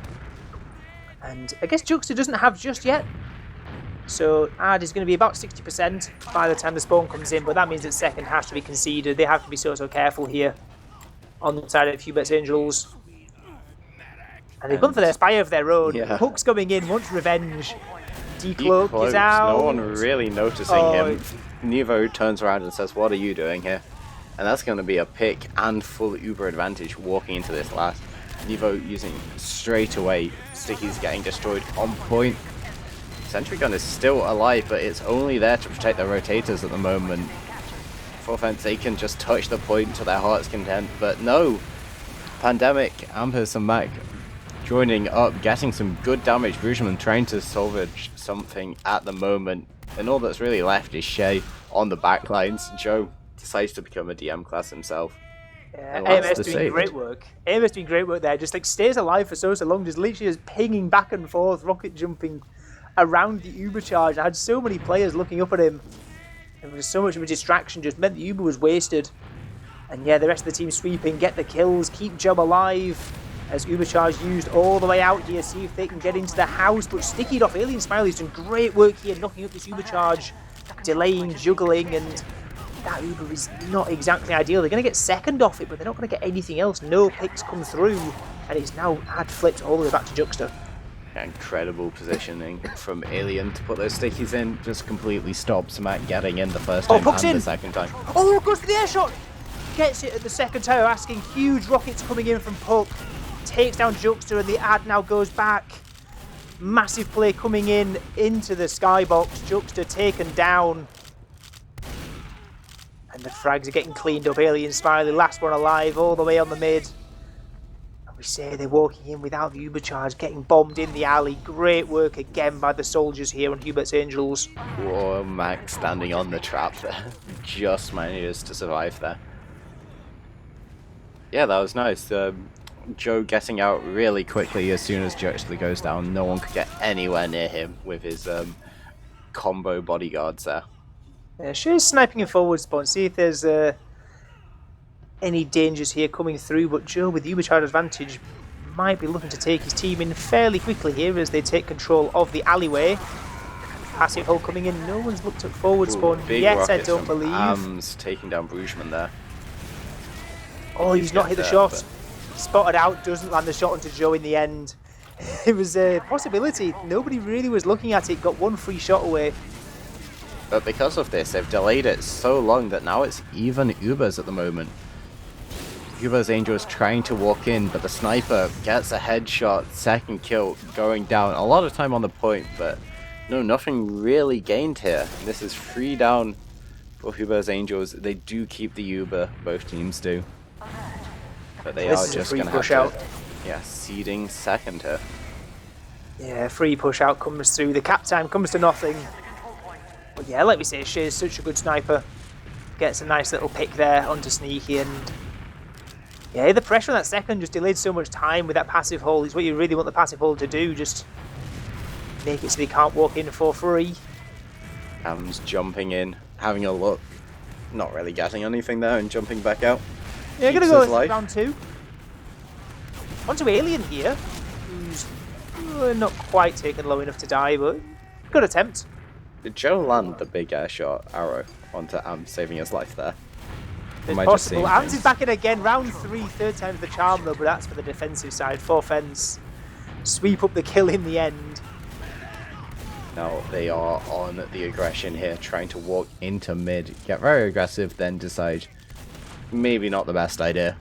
And I guess Juxta doesn't have just yet. So Ad is going to be about 60% by the time the spawn comes in, but that means that second has to be conceded. They have to be so careful here on the side of Hubert's Angels. And they've gone for their spy of their own.
Yeah.
Hook's coming in, wants revenge. Decloak is out.
No one really noticing him. Nevo turns around and says, "What are you doing here?" And that's going to be a pick and full Uber advantage walking into this last. Nevo using straight away. Sticky's getting destroyed on point. Sentry Gun is still alive, but it's only there to protect the rotators at the moment. For offense, they can just touch the point to their heart's content, but no. Pandemic, Ampus and Mac joining up, getting some good damage. Brugeman trying to salvage something at the moment, and all that's really left is Shay on the backlines. Joe decides to become a DM class himself.
Yeah, AMS doing great work. AMS doing great work there. Just like stays alive for so long, just literally just pinging back and forth, rocket jumping around the Ubercharge. I had so many players looking up at him. It was so much of a distraction, just meant the Uber was wasted. And yeah, the rest of the team sweeping, get the kills, keep Joe alive. As Ubercharge used all the way out here, see if they can get into the house, but stickied off. Alien Smiley's done great work here, knocking up this Ubercharge, delaying, juggling, and that Uber is not exactly ideal. They're going to get second off it, but they're not going to get anything else. No picks come through, and it's now had flipped all the way back to Juxta.
Incredible positioning from Alien to put those stickies in. Just completely stops Matt getting in the first time and the second time.
Oh, goes for the air shot! Gets it at the second time, asking huge rockets coming in from Puck. Takes down Juxta, and the Ad now goes back. Massive play coming in into the skybox. Juxta taken down. And the frags are getting cleaned up. Alien Smiley, last one alive, all the way on the mid. And we say they're walking in without the Ubercharge, getting bombed in the alley. Great work again by the soldiers here on Hubert's Angels.
Whoa, Max standing on the trap there. Just manages to survive there. Yeah, that was nice. Joe getting out really quickly as soon as Juxta goes down. No one could get anywhere near him with his combo bodyguards there.
Yeah, Shay's sniping in forward spawn. See if there's any dangers here coming through. But Joe, with Ubercharge advantage, might be looking to take his team in fairly quickly here as they take control of the alleyway. Passive hole coming in. No one's looked at forward spawn yet, I don't believe.
Am's taking down Brugeman there.
Oh, he's not hit the shot. Spotted out, doesn't land the shot onto Joe in the end. It was a possibility. Nobody really was looking at it. Got one free shot away.
But because of this, they've delayed it so long that now it's even Uber's at the moment. Uber's Angel is trying to walk in, but the sniper gets a headshot, second kill, going down. A lot of time on the point, but no, nothing really gained here. This is 3 down for Uber's Angels. They do keep the Uber, both teams do. But they are just going to have to, seeding second here.
Yeah, free push out comes through. The cap time comes to nothing. But yeah, like we say, Shay's such a good sniper. Gets a nice little pick there onto Sneaky, and yeah, the pressure on that second just delayed so much time with that passive hold. It's what you really want the passive hold to do, just make it so they can't walk in for free.
Cam's jumping in, having a look, not really getting anything there, and jumping back out.
Yeah, gonna go round 2. Onto Alien here, who's not quite taken low enough to die, but good attempt.
Did Joe land the big air shot arrow onto Am, saving his life there?
It's
Am I just
possible.
seeing
Ams
things?
is back in again. Round 3, third time's the charm though, but that's for the defensive side. 4Fens sweep up the kill in the end.
Now they are on the aggression here, trying to walk into mid, get very aggressive, then decide maybe not the best idea.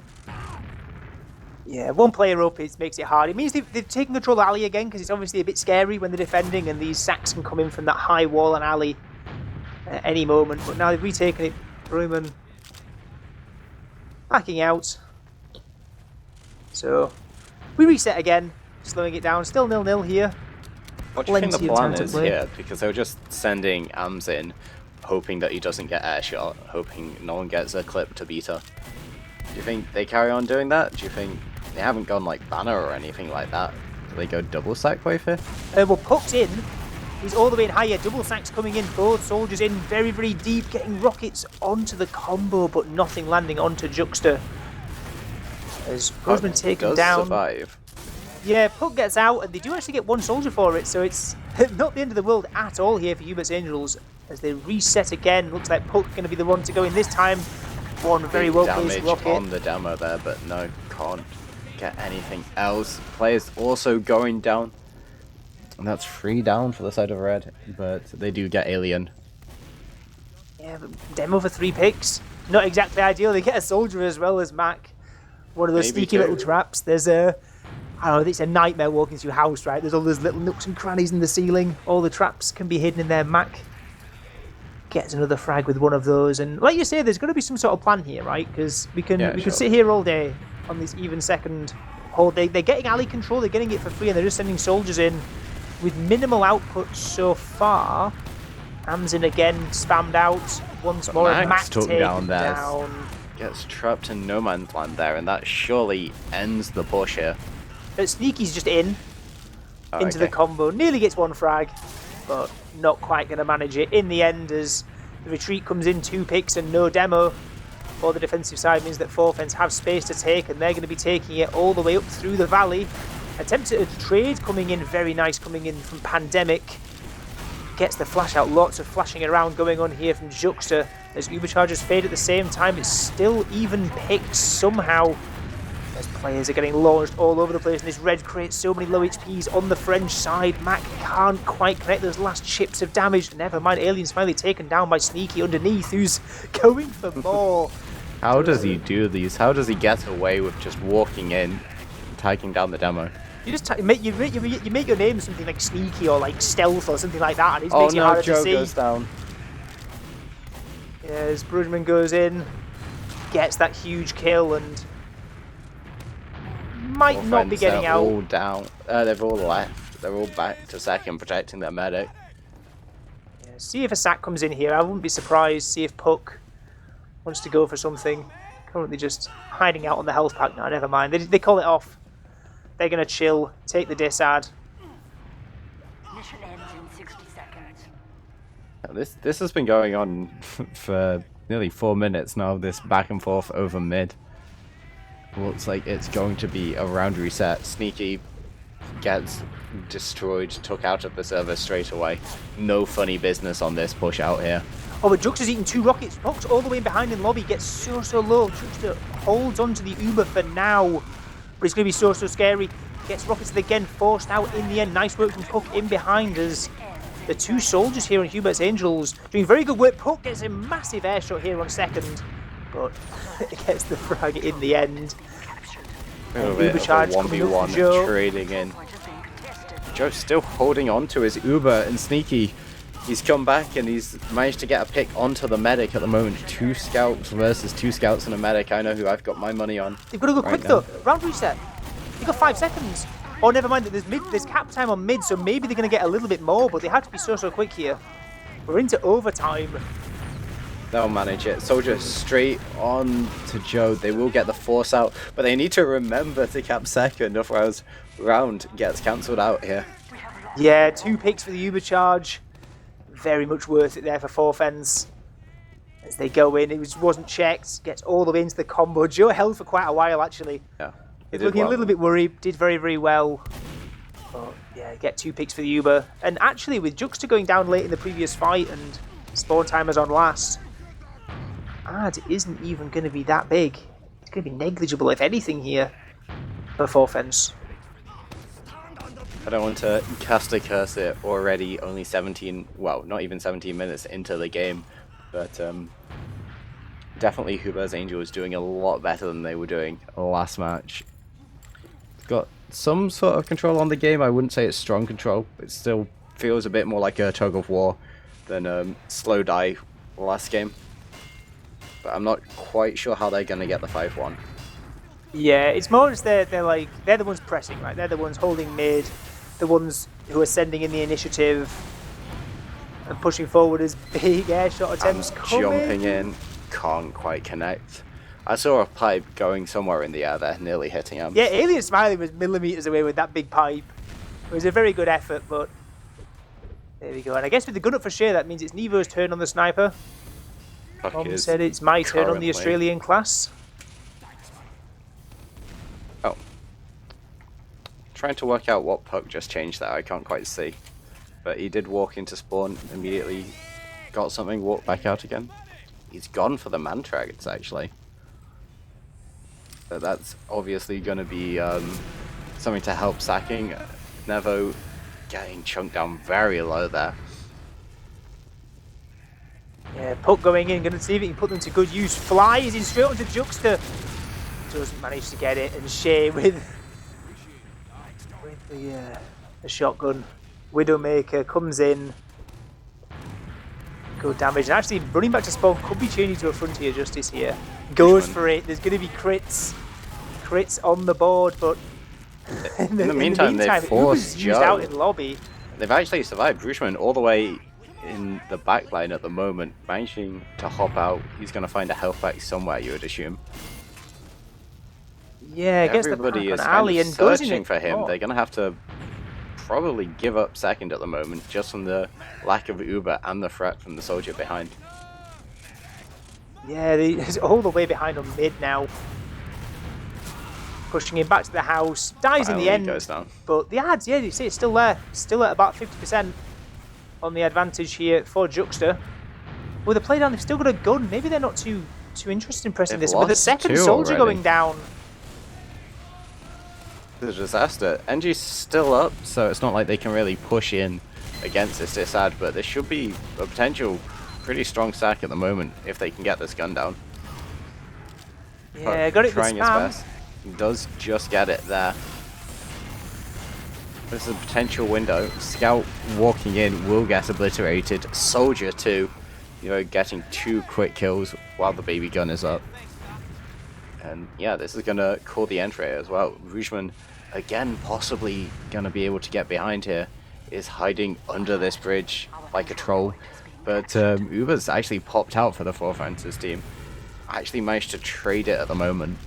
Yeah, one player up makes it hard. It means they've taken control of alley again, because it's obviously a bit scary when they're defending and these sacks can come in from that high wall and alley at any moment. But now they've retaken it. Bruman backing out. So we reset again, slowing it down. Still 0-0 here.
What do you think the
Plenty of
plan
time to
is
play.
here? Because they're just sending Ams in, hoping that he doesn't get air shot, hoping no one gets a clip to beat her. Do you think they carry on doing that? Do you think they haven't gone like banner or anything like that? Do they go double sack wave here?
Well, Puck's in. He's all the way in higher. Double sacks coming in. Both soldiers in very, very deep. Getting rockets onto the combo, but nothing landing onto Juxta. As Roseman taken
does
down.
survive.
Yeah, Puck gets out, and they do actually get one soldier for it, so it's not the end of the world at all here for Hubert's Angels. As they reset again, looks like Puck going to be the one to go in this time. One very well placed
Damage
rocket.
on the demo there, but no, can't get anything else. Players also going down. And that's 3 down for the side of red, but they do get alien.
Yeah, but demo for 3 picks. Not exactly ideal. They get a soldier as well as Mac. One of those
Maybe
sneaky
two.
little traps. There's a... I don't know, it's a nightmare walking through house, right? There's all those little nooks and crannies in the ceiling. All the traps can be hidden in there. Mac gets another frag with one of those. And like you say, there's going to be some sort of plan here, right? Because we can sit here all day on this even second hold. They're getting alley control. They're getting it for free, and they're just sending soldiers in with minimal output so far. Amzin again spammed out once more.
Max took
taken
down there.
down.
Gets trapped in no man's land there, and that surely ends the push here.
Sneaky's just in into the
okay.
combo. Nearly gets one frag, but not quite going to manage it. In the end, as the retreat comes in, 2 picks and no demo for the defensive side means that 4Fens have space to take, and they're going to be taking it all the way up through the valley. Attempts at a trade coming in, very nice, coming in from Pandemic. Gets the flash out, lots of flashing around going on here from Juxta. As Uberchargers fade at the same time, it's still even picks somehow. As players are getting launched all over the place, and this red creates so many low HPs on the French side. Mac can't quite connect those last chips of damage. Never mind, Alien's finally taken down by Sneaky underneath, who's going for more.
How does he do these? How does he get away with just walking in, taking down the demo?
You just you make your name something like Sneaky or like Stealth or something like that, and it
Oh
makes it
no,
harder to
Joe
see.
goes down.
Yeah, as Brugman goes in, gets that huge kill, and might not be getting
They're
out.
all down. They've all left. They're all back to second, protecting their medic.
Yeah, see if a sack comes in here. I wouldn't be surprised. See if Puck wants to go for something. Currently just hiding out on the health pack. No, never mind. They call it off. They're going to chill, take the disad.
Mission ends in 60 seconds.
This has been going on for nearly 4 minutes now, this back and forth over mid. Looks like it's going to be a round reset. Sneaky gets destroyed, took out of the server straight away. No funny business on this push out here.
Oh, but Juxta's eating 2 rockets. Puck's all the way behind in lobby, gets so low. Juxta holds onto the Uber for now. But it's going to be so scary. Gets rockets again, forced out in the end. Nice work from Puck in behind us. The 2 soldiers here on Hubert's Angels doing very good work. Puck gets a massive air shot here on second, but gets the frag in the end.
A little bit of a
Ubercharge coming up for
1v1
Joe.
trading in.
Point is being contested.
Joe's still holding on to his Uber, and Sneaky, he's come back and he's managed to get a pick onto the medic at the moment. 2 scouts versus 2 scouts and a medic. I know who I've got my money on.
They've got to go
right
quick
now.
though. Round reset. You've got 5 seconds. Oh, never mind. There's cap time on mid, so maybe they're going to get a little bit more, but they had to be so quick here. We're into overtime.
They'll manage it. Soldier straight on to Joe. They will get the force out, but they need to remember to cap second, otherwise round gets cancelled out here.
Yeah, 2 picks for the Uber charge. Very much worth it there for 4Fens. As they go in, it wasn't checked. Gets all the way into the combo. Joe held for quite a while, actually.
Yeah.
He's looking a little bit worried. Did very, very well. But yeah, get 2 picks for the Uber. And actually, with Juxta going down late in the previous fight and spawn timers on last, ad isn't even going to be that big. It's going to be negligible, if anything, here for 4th.
I don't want to cast a curse it already, only 17, well, not even 17 minutes into the game, but definitely Hubert's Angel is doing a lot better than they were doing last match. Got some sort of control on the game. I wouldn't say it's strong control. It still feels a bit more like a tug of war than slow die last game. But I'm not quite sure how they're going to get the 5-1.
Yeah, it's more as they're the ones pressing, right? They're the ones holding mid, the ones who are sending in the initiative and pushing forward as big air shot attempts
jumping in, can't quite connect. I saw a pipe going somewhere in the air there, nearly hitting him.
Yeah, Alien Smiley was millimeters away with that big pipe. It was a very good effort, but there we go. And I guess with the gun up for Shea, that means it's Nevo's turn on the sniper. Tom said it's my turn on the Australian class.
Oh. Trying to work out what Puck just changed there, I can't quite see. But he did walk into spawn, immediately got something, walked back out again. He's gone for the Man-Dragons, actually. But that's obviously going to be something to help sacking. Nevo getting chunked down very low there.
Yeah, Puck going in, going to see if he can put them to good use. Flies in straight onto Juxta. Doesn't manage to get it, and Shea with the shotgun. Widowmaker comes in. Good damage. And actually, running back to spawn could be changing to a Frontier Justice here. Goes for it. There's going to be crits on the board, but in the meantime
they've forced
used out in lobby.
They've actually survived. Bruchman all the way in the back line at the moment, managing to hop out. He's going to find a health pack somewhere, you would assume.
Yeah, I guess
everybody is
Ali and
searching for him. They're going to have to probably give up second at the moment, just from the lack of Uber and the threat from the soldier behind.
Yeah, he's all the way behind on mid now. Pushing him back to the house. Dies in the end.
Goes down.
But the ads, yeah, you see it's still there. Still at about 50% on the advantage here for Juxta. With the playdown, they've still got a gun. Maybe they're not too interested in pressing this. With the second soldier going down.
It's a disaster. NG's still up, so it's not like they can really push in against this ad, but there should be a potential pretty strong sack at the moment if they can get this gun down.
Yeah, got it with
trying his
spam.
best. He does just get it there. There's a potential window. Scout walking in will get obliterated. Soldier too, getting 2 quick kills while the baby gun is up. And yeah, this is gonna call the entry as well. Rougeman, again, possibly gonna be able to get behind here. Is hiding under this bridge like a troll. But Uber's actually popped out for the 4th team. Actually managed to trade it at the moment.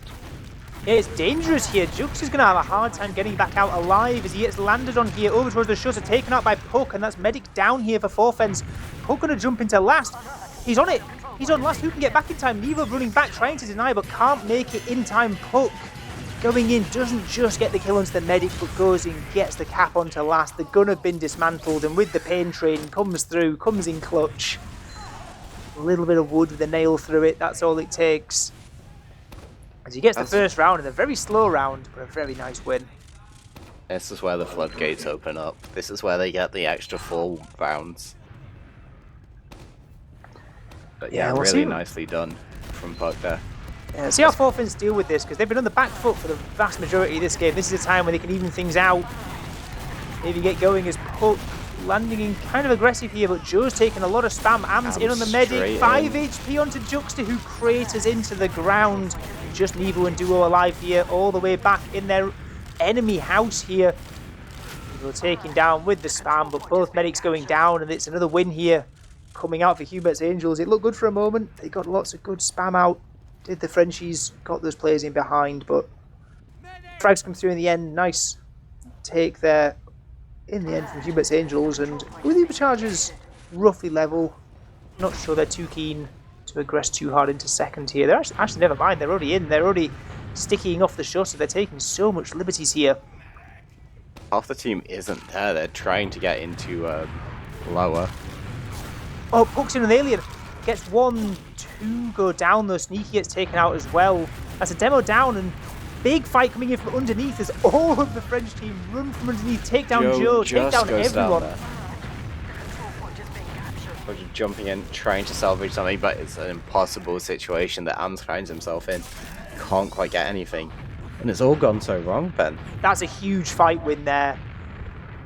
Yeah, it's dangerous here. Jux is going to have a hard time getting back out alive as he gets landed on here over towards the shutter, taken out by Puck, and that's medic down here for 4th. Puck going to jump into last. He's on it. He's on last. Who can get back in time? Nevo running back, trying to deny, but can't make it in time. Puck going in, doesn't just get the kill onto the medic, but goes in, gets the cap onto last. The gun have been dismantled, and with the pain train, comes through, comes in clutch. A little bit of wood with a nail through it, that's all it takes. As he gets the first round, and a very slow round, but a very nice win.
This is where the floodgates open up. This is where they get the extra 4 rounds. But yeah,
we'll
really nicely done from Puck there.
Yeah, see how 4th deal with this, because they've been on the back foot for the vast majority of this game. This is a time where they can even things out. Maybe get going as Puck landing in kind of aggressive here, but Joe's taking a lot of spam. Am's in on the medic. 5 HP onto Juxta, who craters into the ground. Just Nevo and Duo alive here, all the way back in their enemy house here. Nevo taken down with the spam, but both medics going down, and it's another win here coming out for Hubert's Angels. It looked good for a moment. They got lots of good spam out. Did the Frenchies, got those players in behind, but frags come through in the end. Nice take there in the end from Hubert's Angels, and with the Chargers roughly level, not sure they're too keen to aggress too hard into second here. They're actually never mind, they're already in, they're already sticking off the shutter. They're taking so much liberties here.
half the team isn't there. They're trying to get into lower.
Oh, Puck's in an alien. Gets 1, 2 go down though. Sneaky gets taken out as well. That's a demo down, and big fight coming in from underneath as all of the French team run from underneath, take down Joe, take down everyone.
Just jumping in, trying to salvage something, but it's an impossible situation that Ams finds himself in. Can't quite get anything. And it's all gone so wrong, Ben.
That's a huge fight win there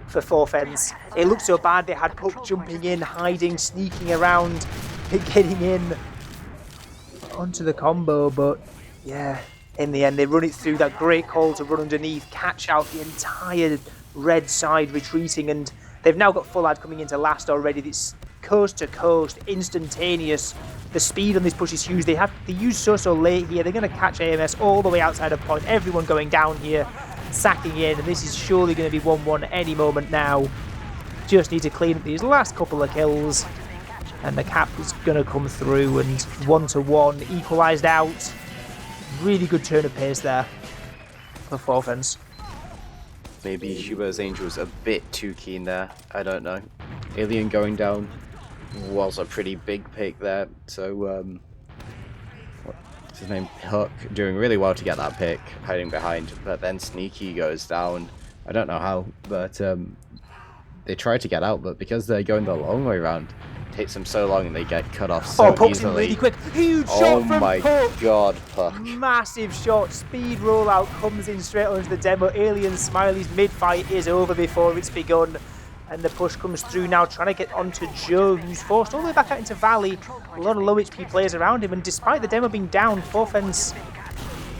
for Forfens. It looked so bad. They had Puck jumping in, hiding, sneaking around, getting in onto the combo, but yeah, in the end they run it through. That great call to run underneath, catch out the entire red side retreating, and they've now got full ad coming into last already. It's coast to coast, instantaneous. The speed on this push is huge. They use so late here. They're going to catch AMS all the way outside of point. Everyone going down here, sacking in, and this is surely going to be 1-1 any moment now. Just need to clean up these last couple of kills, and the cap is going to come through, and 1-1 equalised out. Really good turn of pace there for Forfens.
Maybe Hubert's Angel's a bit too keen there. I don't know. Alien going down was a pretty big pick there. So, what's his name? Hook doing really well to get that pick, hiding behind. But then Sneaky goes down. I don't know how, but they try to get out, but because they're going the long way around, it takes them so long and they get cut off so
Puck's
easily.
In really quick. Huge shot from Puck.
Oh my god, Puck.
Massive shot. Speed rollout comes in straight onto the demo. Alien Smiley's mid-fight is over before it's begun. And the push comes through now, trying to get onto Joe, who's forced all the way back out into Valley. A lot of low HP players around him, and despite the demo being down, Forfens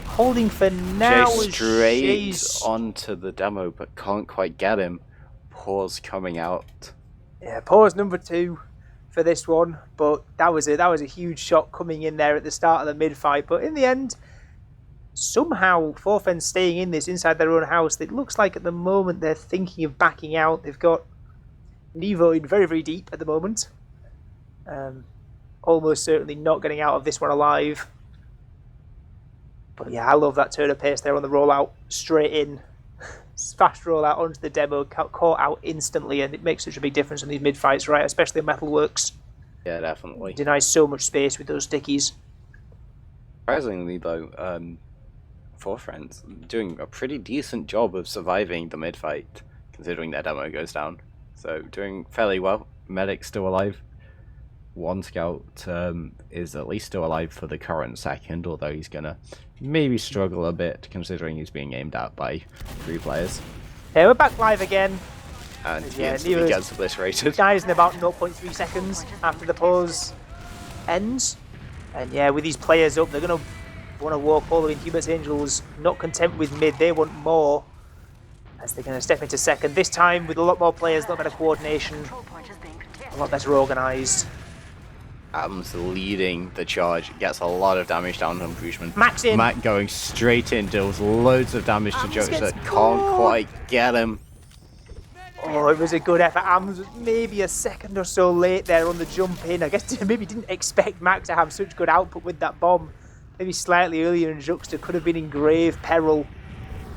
holding for now.
Jay straight onto the demo, but can't quite get him. Pause coming out.
Yeah, pause number 2 for this one, but that was a huge shot coming in there at the start of the mid-fight. But in the end, somehow Forfens staying in this inside their own house. It looks like at the moment they're thinking of backing out. They've got Nevo in very, very deep at the moment. Almost certainly not getting out of this one alive. But yeah, I love that turn of pace there on the rollout. Straight in. Fast rollout onto the demo, caught out instantly, and it makes such a big difference in these mid-fights, right? Especially Metalworks.
Yeah, definitely.
Denies so much space with those stickies.
Surprisingly, though, Forfens doing a pretty decent job of surviving the mid-fight, considering their demo goes down. So, doing fairly well. Medic's still alive. One scout is at least still alive for the current second, although he's going to maybe struggle a bit, considering he's being aimed at by 3 players.
Yeah, we're back live again.
And he instantly gets obliterated.
Dies in about 0.3 seconds after the pause ends. And yeah, with these players up, they're going to want to walk all the way in. Hubert's Angels not content with mid, they want more, as they're going to step into second. This time with a lot more players, a lot better coordination, a lot better organised.
Adams leading the charge, gets a lot of damage down on Bruchman.
Max in.
Matt going straight in, deals loads of damage to Joe that can't quite get him.
Oh, it was a good effort. Ams was maybe a second or so late there on the jump in. I guess maybe didn't expect Max to have such good output with that bomb. Maybe slightly earlier, and Juxta could have been in grave peril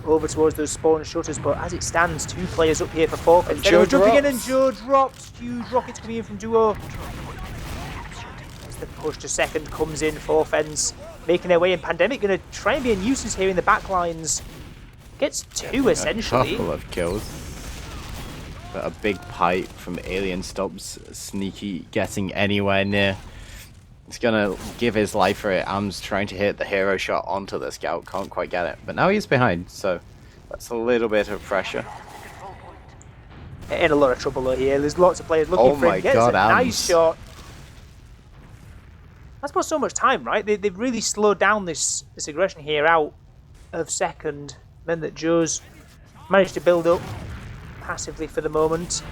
over towards those spawn shutters. But as it stands, 2 players up here for Forfens.
Joe
jumping in, and Joe drops. Huge rockets coming in from Duo. As the push to second comes in, Forfens making their way in. Pandemic going to try and be a nuisance here in the back lines. Gets 2 essentially.
A couple of kills. But a big pipe from Alien stops Sneaky getting anywhere near. He's gonna give his life for it. Am's trying to hit the hero shot onto the scout, can't quite get it. But now he's behind, so that's a little bit of pressure.
In a lot of trouble though here. There's lots of players looking for him.
Oh my
Gets
god,
a nice
Ams.
shot. That's about so much time, right? They've really slowed down this aggression here out of second. Meant that Joe's managed to build up passively for the moment.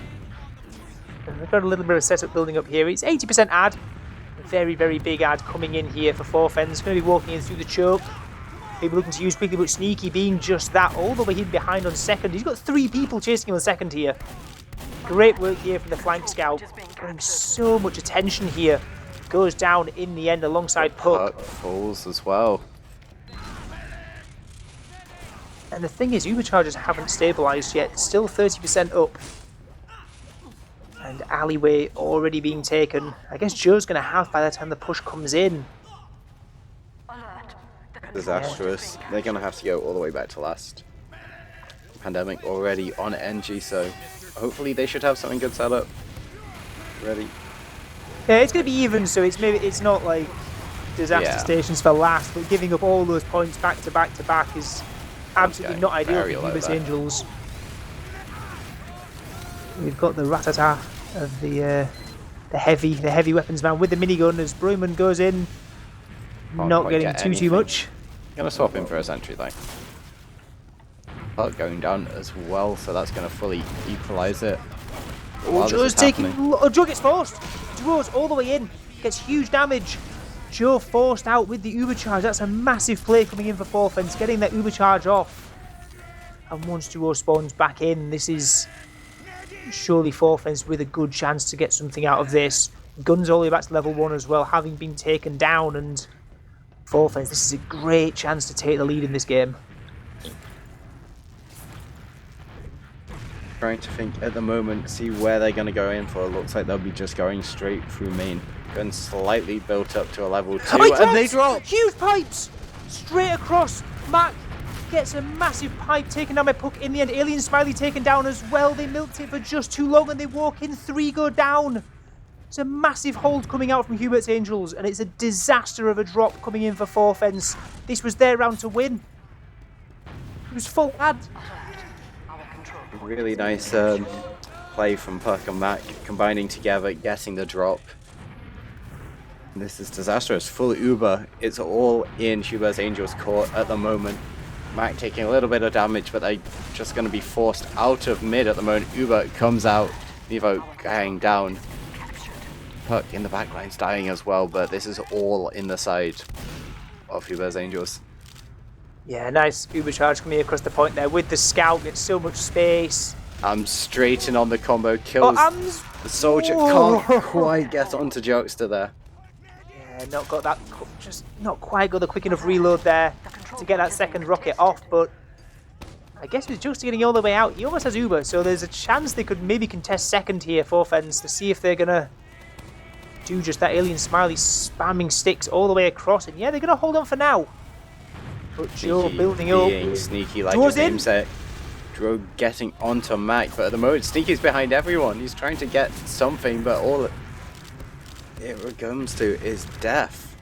And they've got a little bit of setup building up here. It's 80% ad. Very, very big ad coming in here for Forfens. Going to be walking in through the choke. Maybe looking to use quickly, but Sneaky being just that, all the way hidden behind on second. He's got 3 people chasing him on second here. Great work here from the flank scout. Getting so much attention here. Goes down in the end alongside Puck.
Puck falls as well.
And the thing is, Uberchargers haven't stabilised yet. Still 30% up. And alleyway already being taken. I guess Joe's going to have by the time the push comes in.
Alert. The control
Disastrous. They're going to have to go all the way back to last. Pandemic already on NG, so hopefully they should have something good set up. Ready.
Yeah, it's going to be even, so it's not like disaster stations for last, but giving up all those points back to back to back is absolutely not ideal for Hubert Angels. We've got the ratata of the heavy weapons man with the minigun as Bruyman goes in, not getting too much.
Gonna swap in for a sentry though. Going down as well, so that's gonna fully equalize it.
Joe's taking. Joe gets forced. Duo's all the way in, gets huge damage. Joe forced out with the Uber charge. That's a massive play coming in for Forfence, getting that Uber charge off. And once Duo spawns back in, this is surely Forfence with a good chance to get something out of this. Guns all the way back to level 1 as well, having been taken down, and Forfence, this is a great chance to take the lead in this game.
Trying to think at the moment, see where they're going to go in for. It looks like they'll be just going straight through main. Going slightly built up to a level 2, and they drop!
Huge pipes! Straight across. Mac gets a massive pipe taken down by Puck in the end. Alien Smiley taken down as well. They milked it for just too long and they walk in. 3 go down. It's a massive hold coming out from Hubert's Angels, and it's a disaster of a drop coming in for Forfence. This was their round to win. It was full ad.
Really nice play from Puck and Mac, combining together, getting the drop. This is disastrous. Full Uber. It's all in Hubert's Angels court at the moment. Mac taking a little bit of damage, but they're just going to be forced out of mid at the moment. Uber comes out, Nevo going down. Puck in the backline's dying as well, but this is all in the side of Hubert's Angels.
Yeah, nice Uber charge coming across the point there with the scout. Gets so much space.
Straight in on the combo, kills the soldier. Can't quite get onto Jokester there.
Yeah, not got that, just not quite got the quick enough reload there to get that second rocket off, but I guess with Jokester getting all the way out, he almost has Uber, so there's a chance they could maybe contest second here for Fens to see if they're going to do just that. Alien Smiley spamming sticks all the way across, and yeah, they're going to hold on for now. But Joe building up.
Being sneaky like his name said. Joe getting onto Mac, but at the moment Sneaky's behind everyone. He's trying to get something, but all it comes to is death.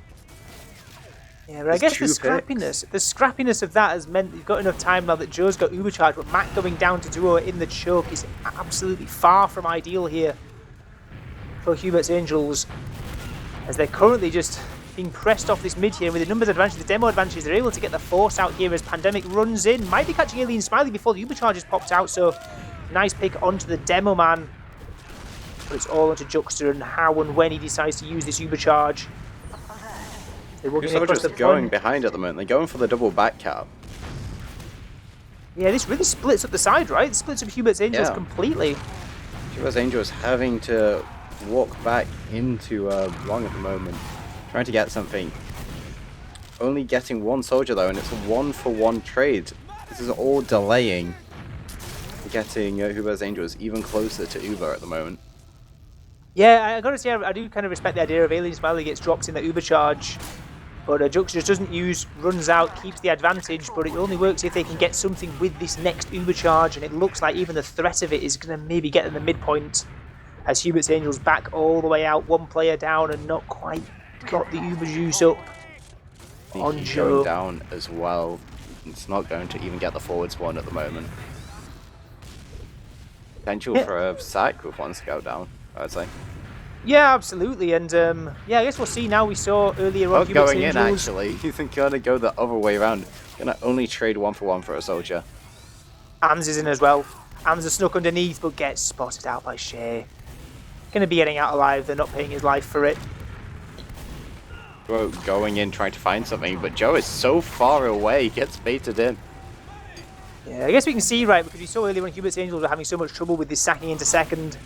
Yeah, but I guess the scrappiness of that has meant you've got enough time now that Joe's got Uber charge, but Mac going down to Duo in the choke is absolutely far from ideal here for Hubert's Angels, as they're currently just being pressed off this mid here with the numbers advantage, the demo advantage. They're able to get the force out here as Pandemic runs in. Might be catching Alien Smiley before the Uber charge has popped out, so nice pick onto the demo man. But it's all onto Jokester and how and when he decides to use this Uber charge. They're
just going behind at the moment. They're going for the double back cap.
Yeah, this really splits up the side, right? It splits up Hubert's Angels completely.
Hubert's Angels having to walk back into long at the moment. Trying to get something. Only getting one soldier though, and it's a 1-for-1 trade. This is all delaying getting Hubert's Angels even closer to Uber at the moment.
Yeah, I gotta say, I do kind of respect the idea of Alien Smiley gets dropped in the Uber charge, but Jux just doesn't use, runs out, keeps the advantage, but it only works if they can get something with this next Uber charge, and it looks like even the threat of it is going to maybe get them the midpoint, as Hubert's Angels back all the way out, one player down and not quite got the Uber juice up on Joe.
Going down as well. It's not going to even get the forward spawn at the moment. Potential for a sack with one scout down, I'd say.
Yeah, absolutely, and yeah, I guess we'll see now. We saw earlier on Hubert's
going
Angels.
in actually. You think you're gonna go the other way around? You're gonna only trade 1-for-1 for a soldier.
Ams is in as well. Ams is snuck underneath, but gets spotted out by Shea. Gonna be getting out alive. They're not paying his life for it.
Bro, going in trying to find something, but Joe is so far away, gets baited in.
Yeah, I guess we can see, right, because we saw earlier when Hubert's Angels were having so much trouble with this sacking into second.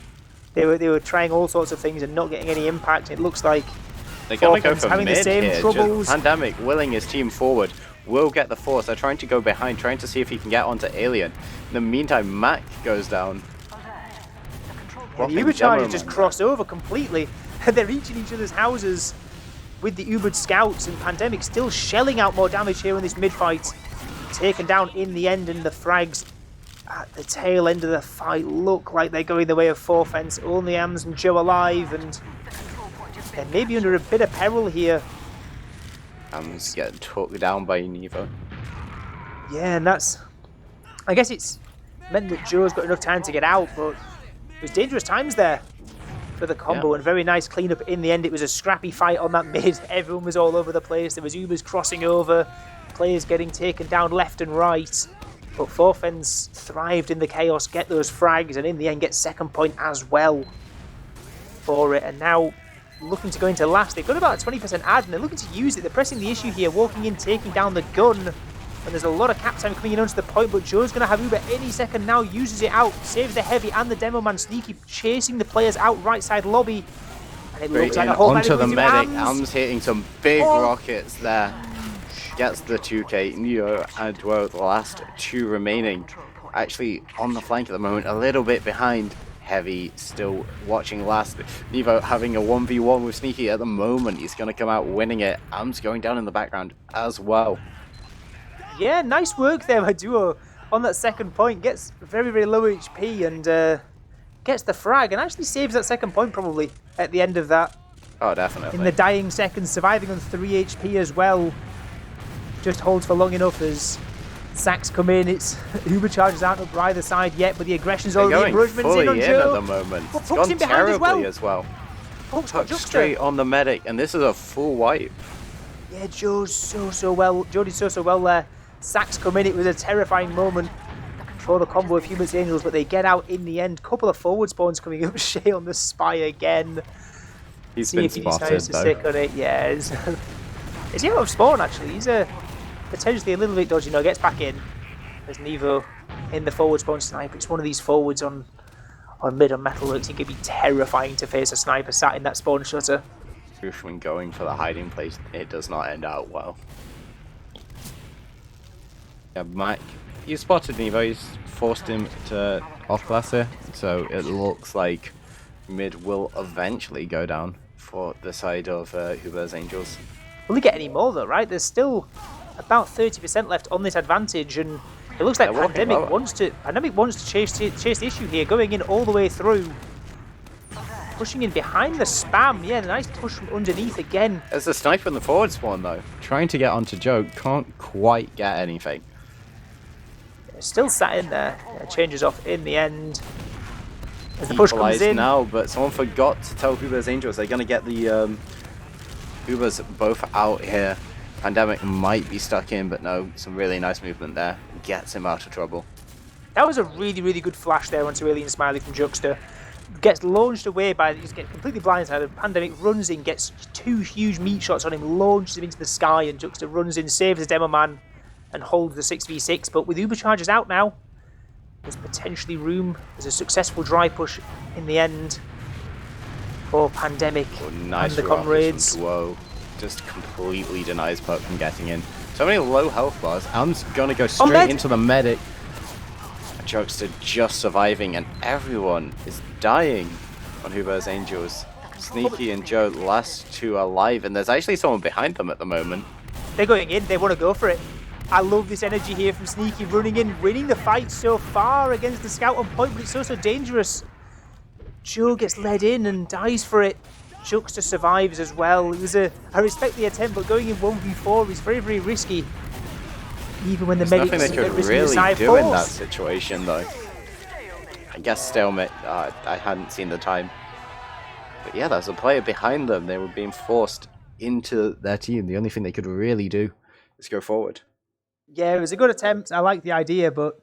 They were trying all sorts of things and not getting any impact. It looks like
They're going to go
Forfen's
for
having the
mid
same
here.
troubles.
Just Pandemic willing his team forward. Will get the force. They're trying to go behind, trying to see if he can get onto Alien. In the meantime, Mac goes down.
Yeah, the Uber charges just cross over completely. They're reaching each other's houses with the Ubered scouts, and Pandemic still shelling out more damage here in this mid-fight. Taken down in the end, and the frags at the tail end of the fight look like they're going the way of Forfence. Only Ams and Joe alive, and they're maybe under a bit of peril here.
Ams getting took down by Nevo.
Yeah, and that's... I guess it's meant that Joe's got enough time to get out, but it was dangerous times there for the combo, and very nice cleanup in the end. It was a scrappy fight on that mid. Everyone was all over the place. There was Ubers crossing over, players getting taken down left and right. But Forfens thrived in the chaos, get those frags, and in the end get second point as well for it. And now looking to go into last. They've got about a 20% ad, and they're looking to use it. They're pressing the issue here, walking in, taking down the gun. And there's a lot of cap time coming in onto the point, but Joe's going to have Uber any second now, uses it out, saves the heavy and the demo man. Sneaky chasing the players out right side lobby. And it looks like a whole
onto the medic.
Ams
hitting some big rockets there. Gets the 2k. Neo and Dwo, the last two remaining. Actually on the flank at the moment, a little bit behind. Heavy still watching last. Nevo having a 1v1 with Sneaky at the moment. He's going to come out winning it. Ams going down in the background as well.
Yeah, nice work there by Duo on that second point. Gets very, very low HP and gets the frag and actually saves that second point probably at the end of that.
Oh, definitely.
In the dying seconds, surviving on 3 HP as well. Just holds for long enough as sacks come in. It's Uber charges aren't up either side yet, but the aggression's already encouragement's in on Joe.
At the moment.
But
It's gone
in behind
terribly as well.
Puck's got Juxta.
Straight on the medic, and this is a full wipe.
Yeah, Joe's so well. Joe did so well there. Sacks come in. It was a terrifying moment for the combo of Hubert's Angels, but they get out in the end. Couple of forward spawns coming up. Shay on the spy again.
He's
See
been
if he
spotted
decides to
though.
stick on it. Yeah, is he out of spawn actually? He's potentially a little bit dodgy. No, gets back in. There's Nevo in the forward spawn sniper. It's one of these forwards on mid on Metalworks. It could be terrifying to face a sniper sat in that spawn shutter.
When going for the hiding place, it does not end out well.
Yeah, Mike, you spotted Nevo. He's forced him to off class here, so it looks like
Mid will eventually go down for the side of Hubert's Angels.
Will he get any more though, right? There's still about 30% left on this advantage, and it looks like
They're walking
Pandemic
lower.
wants to chase the issue here, going in all the way through. Pushing in behind the spam. Yeah, nice push from underneath again.
There's a sniper in the forward spawn though.
trying to get onto Joe, can't quite get anything.
Still sat in there. Yeah, changes off in the end. As the push comes
Equalised
in.
now, but someone forgot to tell Hubert's Angels they're going to get the Hubers both out here. Pandemic might be stuck in, but no, some really nice movement there. Gets him out of trouble.
That was a really, really good flash there onto Alien Smiley from Juxta. Gets launched away by, he's getting completely blindsided. Pandemic runs in, gets 2 huge meat shots on him, launches him into the sky, and Juxta runs in, saves the demo man, and holds the 6v6. But with Uber charges out now, there's potentially room. There's a successful dry push in the end for Pandemic
Nice
and the
rockets
comrades.
from Dwo. Just completely denies Puck from getting in. So many low health bars.
Am's gonna go
med.
straight into the medic.
Juxta just surviving, and everyone is dying on Hubert's Angels. Sneaky and Joe, the last two alive, and there's actually someone behind them at the moment.
They're going in, they want to go for it. I love this energy here from Sneaky, running in, winning the fight so far against the scout on point, but it's so dangerous. Joe gets led in and dies for it. Juxta survives as well. It was I respect the attempt, but going in 1v4 is very, very risky. Even when the
There's
medics
nothing they could
risking the
really
side
do in that
force.
situation, though. I guess stalemate. I hadn't seen the time. But yeah, there's a player behind them. They were being forced into
Their team, the only thing they could really do.
Let's go forward.
Yeah, it was a good attempt. I like the idea, but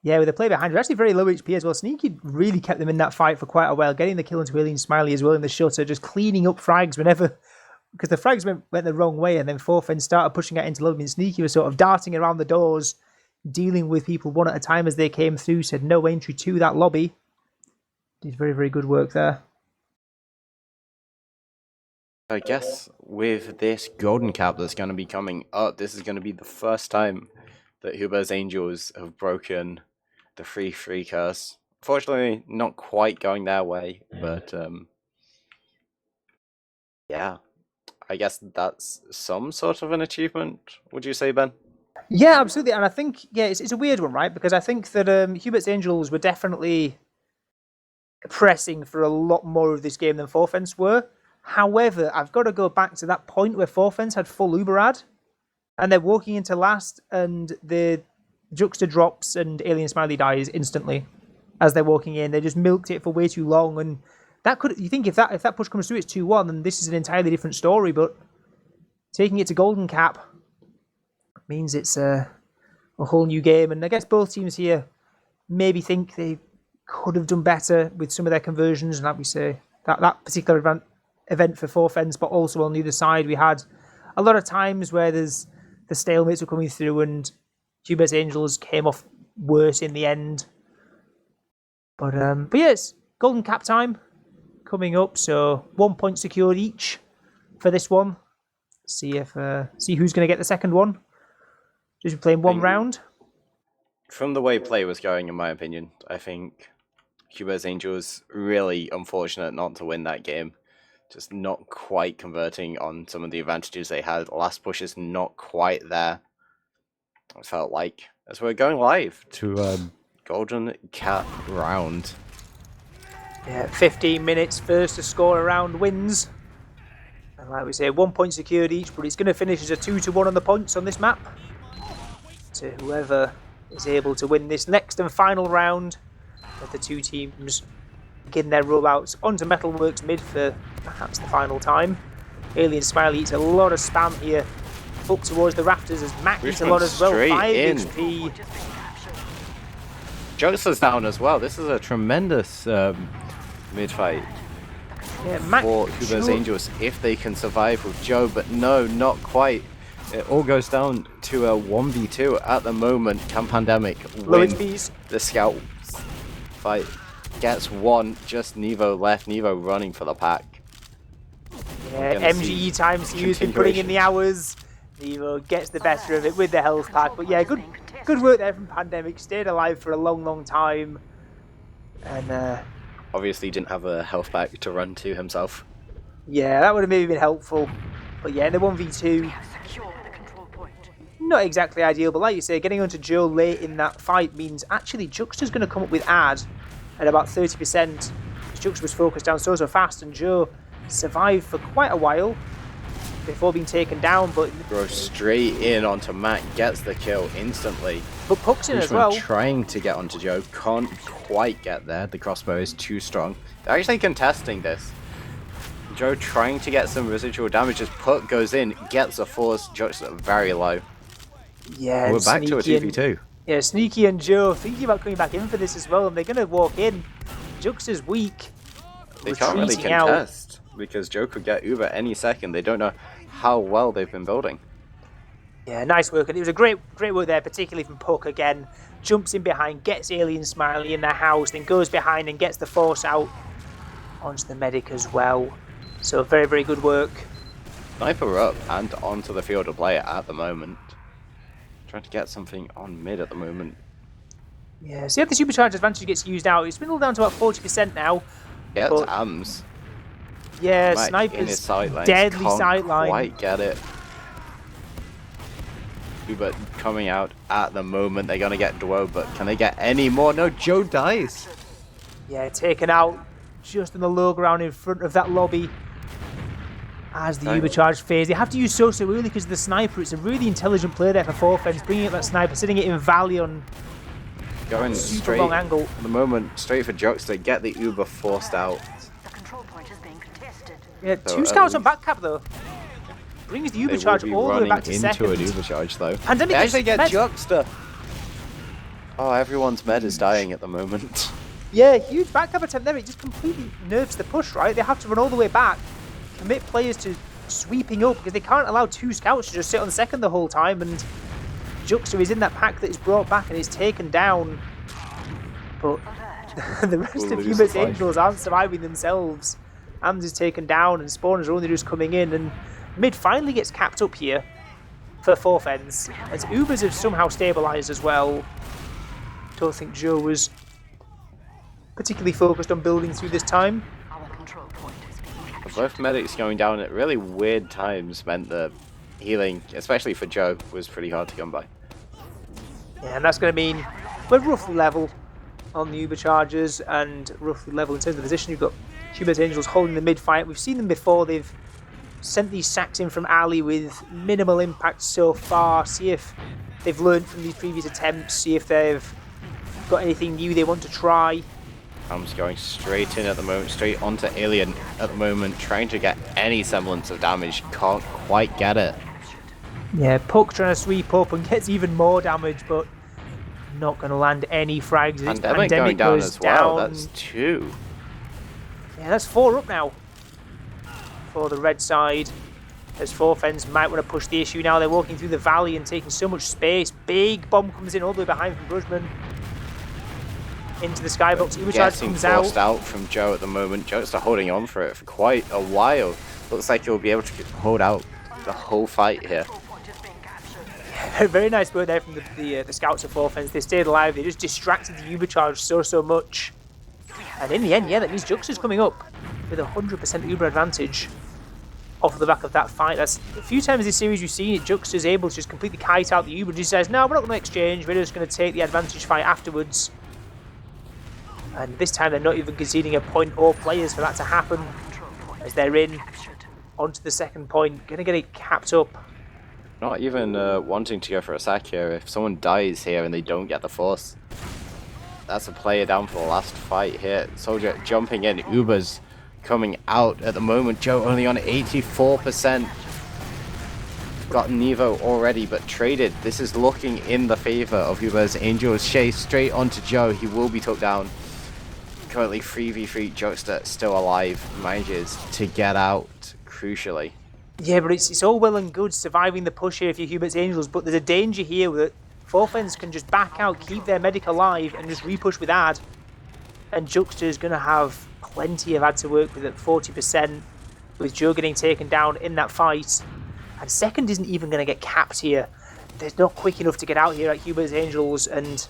yeah, with the play behind, they're actually very low HP as well. Sneaky really kept them in that fight for quite a while, getting the kill into Alien Smiley as well in the shutter, just cleaning up frags whenever, because the frags went the wrong way, and then Forfen started pushing out into lobby, and Sneaky was sort of darting around the doors, dealing with people one at a time as they came through, said no entry to that lobby. Did very, very good work there.
I guess with this golden cap that's going to be coming up, this is going to be the first time that Hubert's Angels have broken the 3-3 curse. Fortunately, not quite going their way, but yeah, I guess that's some sort of an achievement, would you say, Ben?
Yeah, absolutely. And I think, yeah, it's a weird one, right? Because I think that Hubert's Angels were definitely pressing for a lot more of this game than Forfence were. However, I've got to go back to that point where Forfence had full Uber ad, and they're walking into last, and the Juxta drops and Alien Smiley dies instantly as they're walking in. They just milked it for way too long, and that could, you think if that push comes through, it's 2-1, then this is an entirely different story. But taking it to Golden Cap means it's a whole new game, and I guess both teams here maybe think they could have done better with some of their conversions, and like we say, that particular event for Forfence, but also on the other side we had a lot of times where there's the stalemates were coming through and Hubert's Angels came off worse in the end. But yeah, it's Golden Cap time coming up, so 1 point secured each for this one. See who's going to get the second one. Just playing one round.
From the way play was going, in my opinion, I think Hubert's Angels really unfortunate not to win that game. Just not quite converting on some of the advantages they had. Last push is not quite there. It felt like as we're going live to Golden Cap round.
Yeah, 15 minutes, first to score a round wins. And like we say, 1 point secured each, but it's going to finish as a 2-1 on the points on this map. To whoever is able to win this next and final round, with the two teams begin their rollouts onto Metalworks mid for perhaps the final time. Alien Smiley eats a lot of spam here, up towards the rafters as Mac eats a lot as well. 5 HP.
Juxta's down as well. This is a tremendous mid fight for Hubert's Angels if they can survive with Joe, but no, not quite. It all goes down to a 1v2 at the moment. Camp Pandemic wins the Scout fight. Gets one, just Nevo left. Nevo running for the pack.
Yeah, MGE times he's been putting in the hours. Nevo gets the better of it with the health pack. But yeah, good work there from Pandemic. Stayed alive for a long time. And
obviously didn't have a health pack to run to himself.
Yeah, that would have maybe been helpful. But yeah, in the 1v2, not exactly ideal. But like you say, getting onto Joe late in that fight means actually Juxta's going to come up with ad at about 30%. Juxta was focused down so fast, and Joe survived for quite a while before being taken down. But
goes straight in onto Matt, gets the kill instantly.
But Puck's in as well.
Trying to get onto Joe, can't quite get there. The crossbow is too strong. They're actually contesting this. Joe trying to get some residual damage as Puck goes in, gets a force. Juxta very low.
Yeah,
we're back to a 2v2.
Yeah, Sneaky and Joe thinking about coming back in for this as well, and they're going to walk in. Juxta's weak.
They can't really contest because Joe could get Uber any second. They don't know how well they've been building.
Yeah, nice work. And it was a great work there, particularly from Puck again. Jumps in behind, gets Alien Smiley in their house, then goes behind and gets the force out onto the medic as well. So very good work.
Sniper up and onto the field of play at the moment. Trying to get something on mid at the moment.
Yeah, see if the supercharge advantage gets used out. It's dwindled down to about 40% now.
Yeah, it's AMS.
Yeah,
Mike
Sniper's
sight
deadly
can't
sightline.
Quite get it. Hubert coming out at the moment. They're going to get Duo, but can they get any more? No, Joe dies.
Yeah, taken out just on the low ground in front of that lobby. As the Ubercharge phase, they have to use so early because of the sniper. It's a really intelligent play there for Forfence, bringing up that sniper, sitting it in valley on
going
super
straight
long angle.
At the moment, straight for Juxta, get the Uber forced out.
The control point is being contested.
Yeah, two scouts on back cap though. Brings the Ubercharge all the way back to second.
Into an Ubercharge though.
Pandemic
they actually get Juxta. Oh, everyone's med is dying at the moment.
Yeah, huge back cap attempt there. It just completely nerfs the push, right? They have to run all the way back. Commit players to sweeping up because they can't allow two scouts to just sit on second the whole time, and Juxta is in that pack that is brought back and is taken down. But the rest of Hubert's Angels aren't surviving themselves Ams is taken down, and spawners are only just coming in, and mid finally gets capped up here for Forfens, as Ubers have somehow stabilised as well. Don't think Joe was particularly focused on building through this time.
Our control point is being captured.
Both medics going down at really weird times meant that healing, especially for Joe, was pretty hard to come by.
Yeah, and that's going to mean we're roughly level on the Uber chargers and roughly level in terms of the position. You've got Hubert Angels holding the mid fight. We've seen them before. They've sent these sacks in from Ali with minimal impact so far. See if they've learned from these previous attempts. See if they've got anything new they want to try.
Ham's going straight in at the moment, straight onto Alien at the moment, trying to get any semblance of damage. Can't quite get it.
Yeah, Puck trying to sweep up and gets even more damage, but not going to land any frags.
Pandemic going down as well. That's 2.
Yeah, that's 4 up now for the red side. As Forfens might want to push the issue now. They're walking through the valley and taking so much space. Big bomb comes in all the way behind from Brujman. Into the skybox. Ubercharge comes out.
Forced out from Joe at the moment. Joe's still holding on for it for quite a while. Looks like he'll be able to hold out the whole fight here.
Very nice work there from the scouts of Forfens. They stayed alive. They just distracted the Ubercharge so much. And in the end, yeah, that means Juxta's coming up with 100% Uber advantage off the back of that fight. That's a few times this series we've seen it. Juxta's able to just completely kite out the Uber. Just says, no, we're not going to exchange. We're just going to take the advantage fight afterwards. And this time they're not even conceding a point or players for that to happen, as they're in onto the second point. Going to get it capped up.
Not even wanting to go for a sack here. If someone dies here and they don't get the force, that's a player down for the last fight here. Soldier jumping in. Uber's coming out at the moment. Joe only on 84%. Got Nevo already, but traded. This is looking in the favor of Hubert's Angels. Shay straight onto Joe. He will be took down. Currently 3v3. Juxta still alive. Manages to get out, crucially.
Yeah, but it's all well and good surviving the push here if you're Hubert's Angels, but there's a danger here that Forfens can just back out, keep their medic alive, and just repush with ad. And Juxta is going to have plenty of ad to work with at 40%, with Joe getting taken down in that fight. And second isn't even going to get capped here. There's not quick enough to get out here at Hubert's Angels, and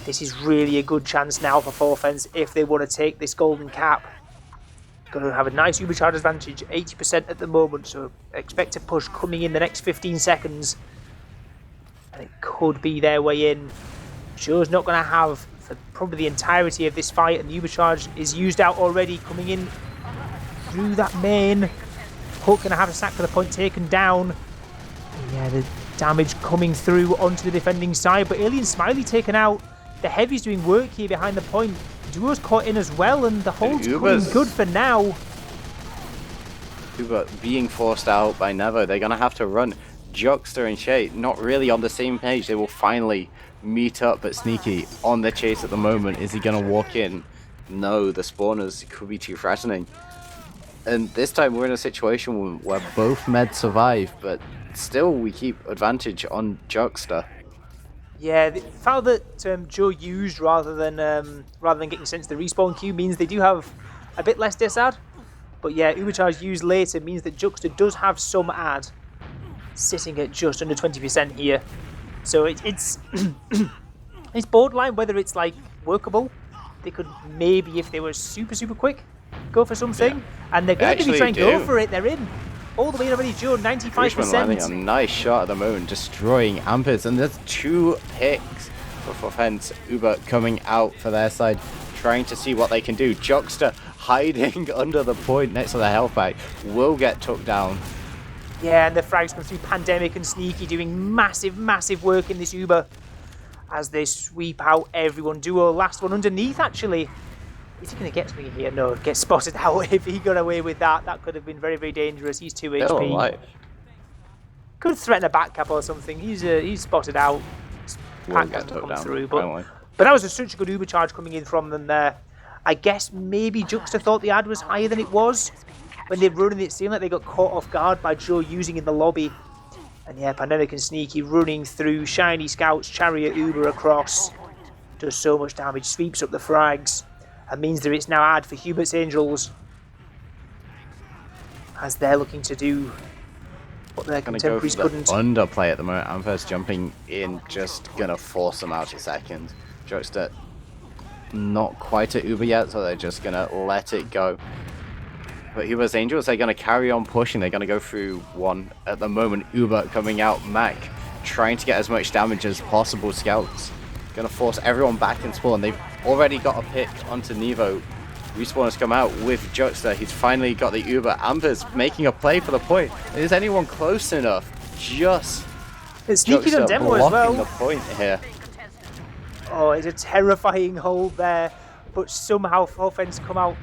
this is really a good chance now for Forfens if they want to take this golden cap. Going to have a nice Ubercharge advantage, 80% at the moment, so expect a push coming in the next 15 seconds. And it could be their way in. Joe's not going to have for probably the entirety of this fight, and the Ubercharge is used out already, coming in through that main. Hook going to have a sack for the point taken down. Yeah, the damage coming through onto the defending side, but Alien Smiley taken out. The Heavy's doing work here behind the point. Duo's caught in as well, and the hold's coming good for now.
Uber being forced out by Nevo. They're going to have to run. Juxta and Shay not really on the same page. They will finally meet up, but Sneaky on the chase at the moment. Is he going to walk in? No, the spawners could be too threatening. And this time we're in a situation where both meds survive, but still we keep advantage on Juxta.
Yeah, the foul that Joe used rather than getting sent to the respawn queue means they do have a bit less disad. But yeah, Ubercharge used later means that Juxta does have some ad, sitting at just under 20% here. So it's it's borderline whether it's like workable. They could maybe, if they were super quick, go for something, and they're going to try and go for it. They're in. All the way already, Joe, 95%.
Landing a nice shot at the moment, destroying Ampers, and there's 2 picks for Forfens. Uber coming out for their side, trying to see what they can do. Juxta hiding under the point next to the health bag, will get took down.
Yeah, and the frags come through. Pandemic and Sneaky doing massive work in this Uber as they sweep out everyone. Duo, last one underneath, actually. Is he going to get something here? No, get spotted out. If he got away with that, that could have been very dangerous. He's 2
Still
HP.
alive.
Could threaten a back cap or something. He's spotted out. Pack hasn't come through, but that was such a good Uber charge coming in from them there. I guess maybe Juxta thought the ad was higher than it was. When they're running it seemed like they got caught off guard by Joe using in the lobby. And yeah, Pandemic and Sneaky running through Shiny Scouts, Chariot, Uber across. Does so much damage, sweeps up the frags. And means that it's now ad for Hubert's Angels. as they're looking to do what their
Gonna go for
contemporaries
the
couldn't.
underplay at the moment. Anvers jumping in, just gonna force them out a second. Jokester not quite at Uber yet, so they're just gonna let it go. But Hubert's Angels, they're gonna carry on pushing. They're gonna go through one at the moment. Uber coming out, Mac trying to get as much damage as possible. Scouts gonna force everyone back in spawn. They've already got a pick onto Nevo. Respawn has come out with Juxta. He's finally got the Uber. Amber's making a play for the point. Is anyone close enough? Just
It's sneaking on Demo as
blocking
well.
the point here.
Oh, it's a terrifying hold there, but somehow offense come out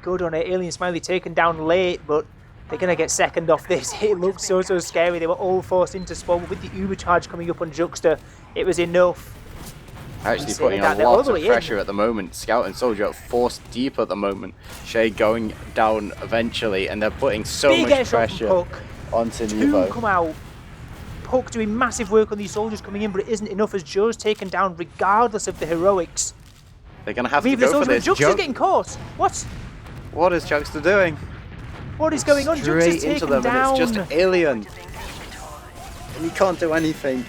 good on it. Alien Smiley taken down late, but they're going to get second off this. It looked so scary. They were all forced into spawn, but with the Uber charge coming up on Juxta, it was enough.
Actually putting a lot of pressure at the moment. Scout and Soldier forced deep at the moment. Shay going down eventually, and they're putting so much pressure onto Nevo.
Two come out. Puck doing massive work on these soldiers coming in, but it isn't enough as Joe's taken down regardless of the heroics.
They're going to have to go for this.
Juxta's getting caught. What?
What is Juxta doing?
What is going on? Juxta's
Straight into
taken
them,
down.
and it's just Alien. And he can't do anything.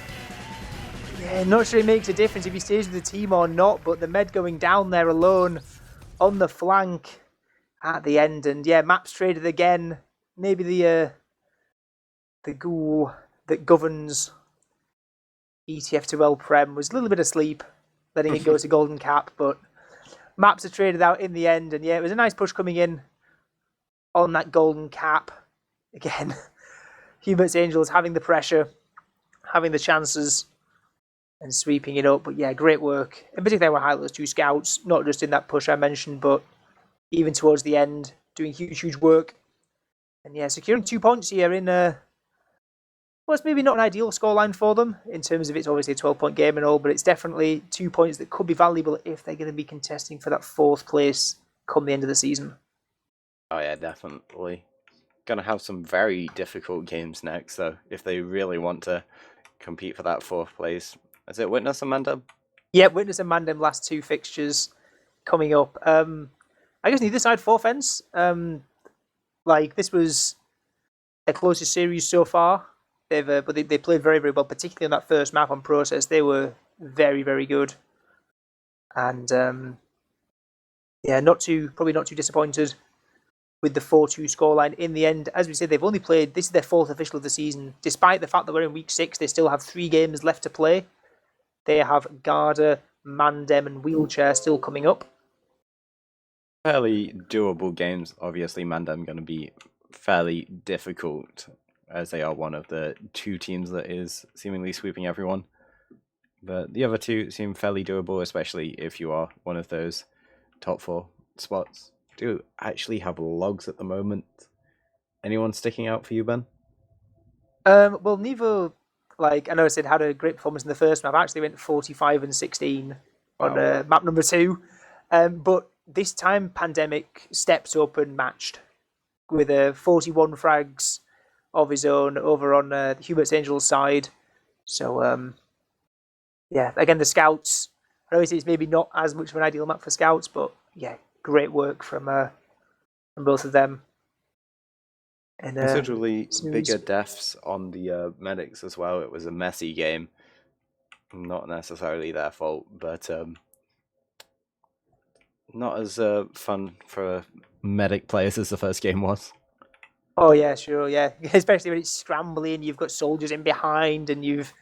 Yeah, not sure it makes a difference if he stays with the team or not, but the Med going down there alone on the flank at the end. And yeah, maps traded again. Maybe the ghoul that governs ETF2L Prem was a little bit asleep, letting it go to Golden Cap, but maps are traded out in the end. And yeah, it was a nice push coming in on that Golden Cap. Again, Hubert's Angels having the pressure, having the chances, and sweeping it up. But yeah, great work. In particular, they were highlight those two scouts, not just in that push I mentioned, but even towards the end, doing huge work. And yeah, securing 2 points here in well, it's maybe not an ideal scoreline for them in terms of it's obviously a 12-point game and all, but it's definitely 2 points that could be valuable if they're going to be contesting for that 4th place come the end of the season.
Oh yeah, definitely. Gonna have some very difficult games next, though, if they really want to compete for that 4th place. Is it Witness and Mandem?
Yeah, Witness and Mandem last 2 fixtures coming up. I guess neither side 4 fence. Like this was their closest series so far. But they played very well, particularly on that first map on Process. They were very good, and yeah, probably not too disappointed with the 4-2 scoreline in the end. As we said, they've only played. This is their 4th official of the season, despite the fact that we're in week 6. They still have 3 games left to play. They have Garda, Mandem, and Wheelchair still coming up.
Fairly doable games. Obviously, Mandem going to be fairly difficult, as they are one of the 2 teams that is seemingly sweeping everyone. But the other 2 seem fairly doable, especially if you are one of those top 4 spots. Do actually have logs at the moment. Anyone sticking out for you, Ben?
Well, Nevo, like I know I said, had a great performance in the first map. Actually went 45 and 16 on map number 2. But this time, Pandemic stepped up and matched with 41 frags of his own over on Hubert's Angels side. So, yeah, again, the Scouts, I know it's maybe not as much of an ideal map for Scouts, but yeah, great work from both of them. And,
considerably bigger deaths on the medics as well. It was a messy game. Not necessarily their fault, but not as fun for medic players as the first game was.
Oh yeah, sure, yeah. Especially when it's scrambling, you've got soldiers in behind, and you've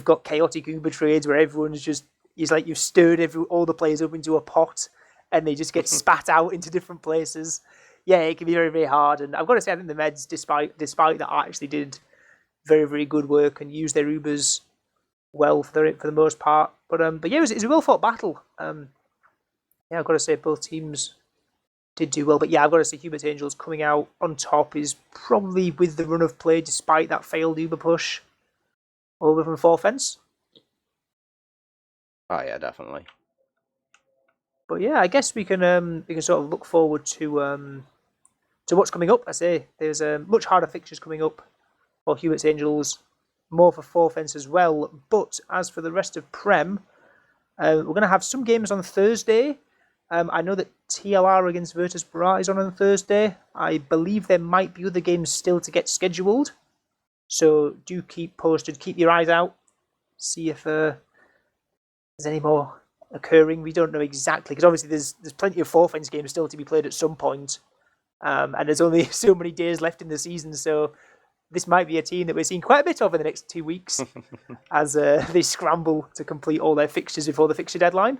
got chaotic Uber trades where everyone's just like you've stirred all the players up into a pot, and they just get spat out into different places. Yeah, it can be very hard. And I've got to say, I think the Meds, despite that, actually did very good work and used their Ubers well for the most part. But yeah, it was a well fought battle. Yeah, I've got to say both teams did do well. But yeah, I've got to say Hubert Angels coming out on top is probably with the run of play, despite that failed Uber push over from 4 fence.
Oh yeah, definitely.
But yeah, I guess we can sort of look forward to what's coming up. I say there's much harder fixtures coming up for Hubert's Angels, more for 4 fence as well. But as for the rest of Prem, we're going to have some games on Thursday. I know that TLR against Virtus Bra is on Thursday. I believe there might be other games still to get scheduled. So do keep posted, keep your eyes out, see if there's any more occurring. We don't know exactly, because obviously there's plenty of Forfeins games still to be played at some point. And there's only so many days left in the season, so this might be a team that we're seeing quite a bit of in the next 2 weeks as they scramble to complete all their fixtures before the fixture deadline.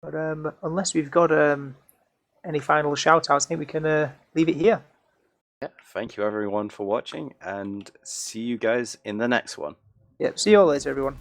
But unless we've got any final shout-outs, I think we can leave it here.
Yeah, thank you everyone for watching, and see you guys in the next one.
Yep, see you all later, everyone.